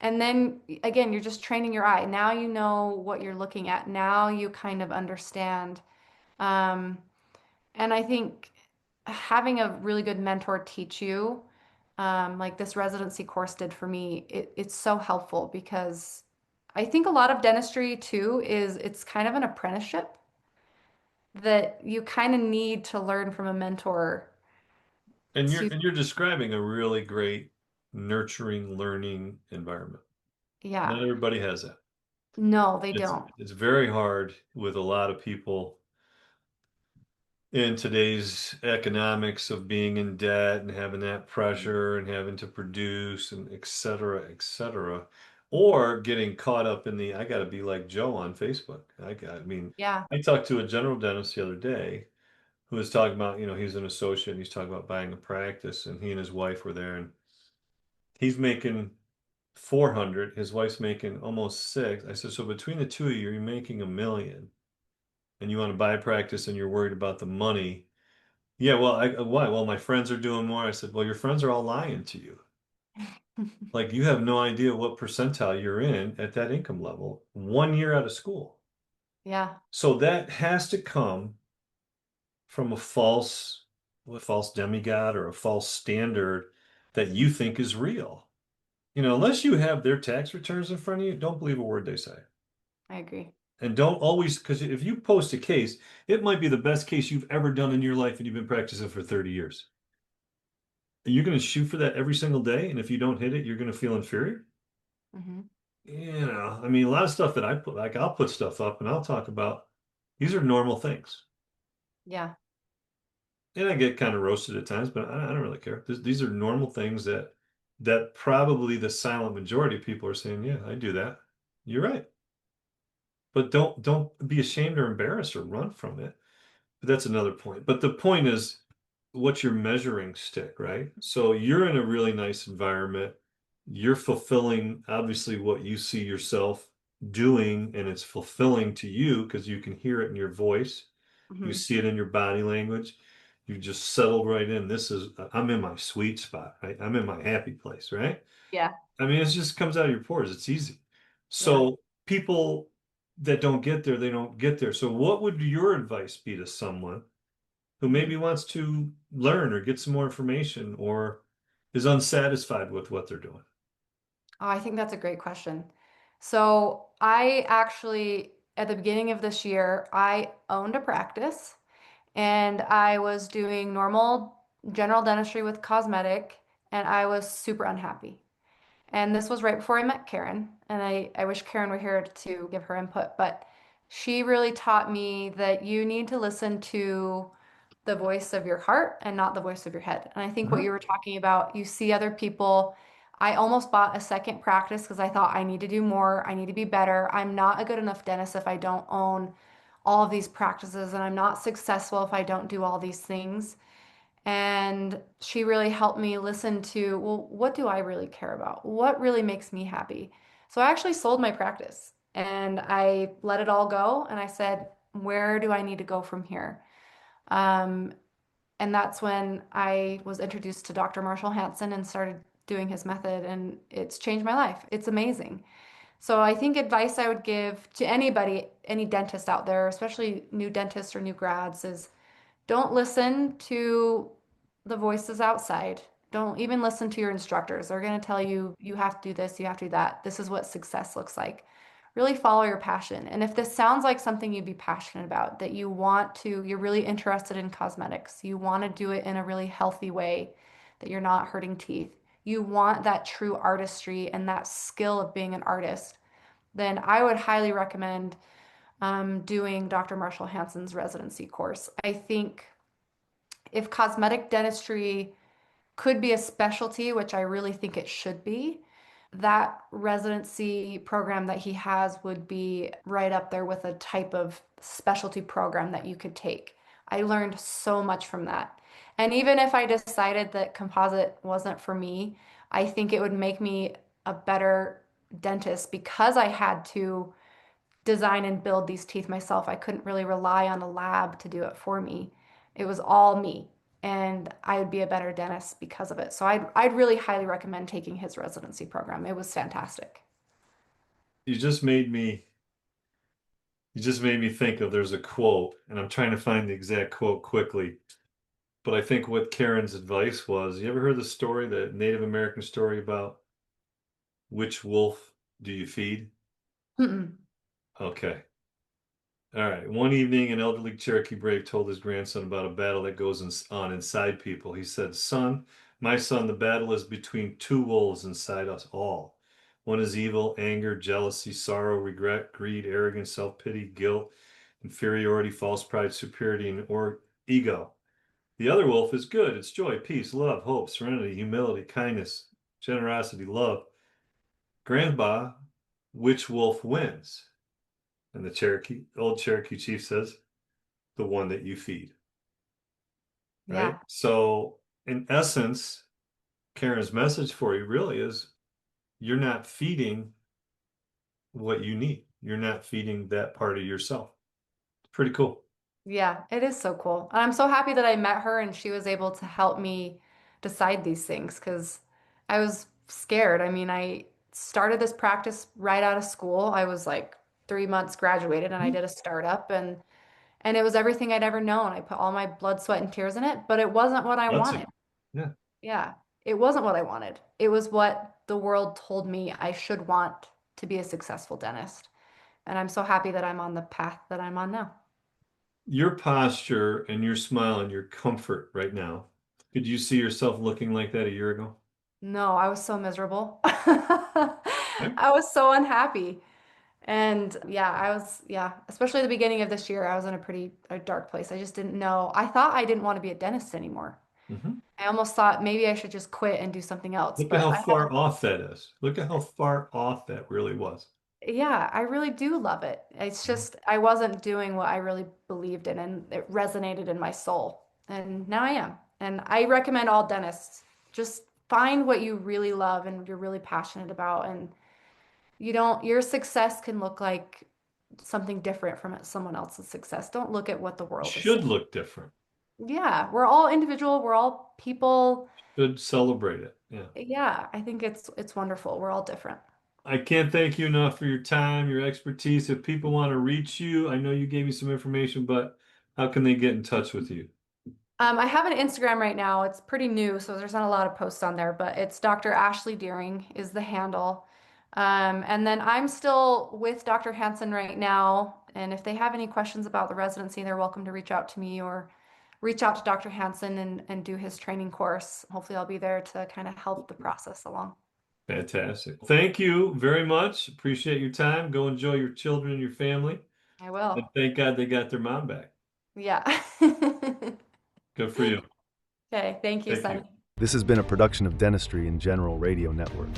And then again, you're just training your eye. Now you know what you're looking at. Now you kind of understand. Um, and I think having a really good mentor teach you, like this residency course did for me, it's so helpful because I think a lot of dentistry too is it's kind of an apprenticeship that you kind of need to learn from a mentor And to, you're describing a really great nurturing learning environment. yeah. Not everybody has that. No, they It's don't. it's very hard with a lot of people in today's economics of being in debt and having that pressure and having to produce and et cetera, or getting caught up in the I got to be like Joe on Facebook. I mean, Yeah. I talked to a general dentist the other day who was talking about, he's an associate and he's talking about buying a practice, and he and his wife were there, and he's making 400. His wife's making almost 6. I said, so between the two of you, you're making $1 million, and you want to buy a practice, and you're worried about the money. Yeah, well, why? Well, my friends are doing more. I said, well, your friends are all lying to you. Like, you have no idea what percentile you're in at that income level 1 year out of school. Yeah, So that has to come from a false demigod or a false standard that you think is real. Unless you have their tax returns in front of you, don't believe a word they say. I agree. And don't always, because if you post a case, it might be the best case you've ever done in your life and you've been practicing for 30 years. And you're going to shoot for that every single day. And if you don't hit it, you're going to feel inferior. Hmm. I mean, a lot of stuff that I put, like I'll put stuff up and I'll talk about, these are normal things. Yeah. And I get kind of roasted at times, but I don't really care. These are normal things that probably the silent majority of people are saying, yeah, I do that. You're right. But don't be ashamed or embarrassed or run from it. But that's another point. But the point is what's your measuring stick, right? So you're in a really nice environment. You're fulfilling obviously what you see yourself doing, and it's fulfilling to you because you can hear it in your voice. You Hmm. see it in your body language. You just settled right in. I'm in my sweet spot, right? I'm in my happy place, right? Yeah. I mean, it just comes out of your pores. It's easy. Yeah. So people that don't get there, they don't get there. So what would your advice be to someone who Mhm. maybe wants to learn or get some more information or is unsatisfied with what they're doing? Oh, I think that's a great question. So I actually, at the beginning of this year, I owned a practice and I was doing normal general dentistry with cosmetic, and I was super unhappy. And this was right before I met Karyn, and I wish Karyn were here to give her input, but she really taught me that you need to listen to the voice of your heart and not the voice of your head. And I think what Uh-huh. you were talking about, you see other people. I almost bought a second practice because I thought I need to do more, I need to be better. I'm not a good enough dentist if I don't own all of these practices, and I'm not successful if I don't do all these things. And she really helped me listen to, well, what do I really care about? What really makes me happy? So I actually sold my practice and I let it all go. And I said, where do I need to go from here? Um, and that's when I was introduced to Dr. Marshall Hanson and started doing his method. And it's changed my life. It's amazing. So I think advice I would give to anybody, any dentist out there, especially new dentists or new grads, is don't listen to the voices outside. Don't even listen to your instructors. They're going to tell you, you have to do this, you have to do that. This is what success looks like. Really follow your passion. And if this sounds like something you'd be passionate about, that you want to, you're really interested in cosmetics, you want to do it in a really healthy way, that you're not hurting teeth, you want that true artistry and that skill of being an artist, then I would highly recommend doing Dr. Marshall Hanson's residency course. I think if cosmetic dentistry could be a specialty, which I really think it should be, that residency program that he has would be right up there with a type of specialty program that you could take. I learned so much from that. And even if I decided that composite wasn't for me, I think it would make me a better dentist because I had to design and build these teeth myself. I couldn't really rely on a lab to do it for me. It was all me. And I would be a better dentist because of it. So I'd really highly recommend taking his residency program. It was fantastic. You just made me think of there's a quote, and I'm trying to find the exact quote quickly. But I think what Karyn's advice was, you ever heard the story, the Native American story about which wolf do you feed? Mm-mm. Okay. All right. One evening, an elderly Cherokee brave told his grandson about a battle that on inside people. He said, son, my son, the battle is between two wolves inside us all. One is evil, anger, jealousy, sorrow, regret, greed, arrogance, self-pity, guilt, inferiority, false pride, superiority, or ego. The other wolf is good. It's joy, peace, love, hope, serenity, humility, kindness, generosity, love. Grandpa, which wolf wins? And the old Cherokee chief says, the one that you feed, Yeah. right? So, in essence, Karyn's message for you really is you're not feeding what you need. You're not feeding that part of yourself. It's pretty cool. Yeah, it is so cool. And I'm so happy that I met her and she was able to help me decide these things because I was scared. I mean, I started this practice right out of school. I was like 3 months graduated and I did a startup and it was everything I'd ever known. I put all my blood, sweat, and tears in it, but it wasn't what I That's it. wanted. Yeah. Yeah, it wasn't what I wanted. It was what the world told me I should want to be a successful dentist. And I'm so happy that I'm on the path that I'm on now. Your posture and your smile and your comfort right now. Could you see yourself looking like that a year ago? No, I was so miserable. Okay. I was so unhappy. And yeah, especially at the beginning of this year, I was in a dark place. I just didn't know. I thought I didn't want to be a dentist anymore. Mm-hmm. I almost thought maybe I should just quit and do something else. Look at But how far off that is. Look at how far off that really was. yeah, I really do love it. It's just I wasn't doing what I really believed in, and it resonated in my soul. And now I am. And I recommend all dentists just find what you really love and you're really passionate about. And your success can look like something different from someone else's success. Don't look at what the world is Should saying. look different. Yeah, we're all individual, we're all people. Should celebrate it. Yeah. Yeah, I think it's wonderful. We're all different. I can't thank you enough for your time, your expertise. If people want to reach you, I know you gave me some information, but how can they get in touch with you? I have an Instagram right now. It's pretty new, so there's not a lot of posts on there, but it's Dr. Ashleigh Dearing is the handle. And then I'm still with Dr. Hansen right now. And if they have any questions about the residency, they're welcome to reach out to me or reach out to Dr. Hansen and do his training course. Hopefully, I'll be there to kind of help the process along. Fantastic. Thank you very much. Appreciate your time. Go enjoy your children and your family. I And will. thank God they got their mom back. Yeah. Good for you. Okay. Thank you, Thank Sonny. you. This has been a production of Dentistry in General Radio Network.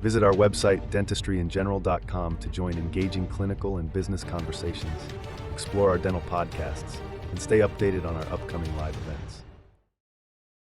Visit our website, dentistryingeneral.com, to join engaging clinical and business conversations, explore our dental podcasts, and stay updated on our upcoming live events.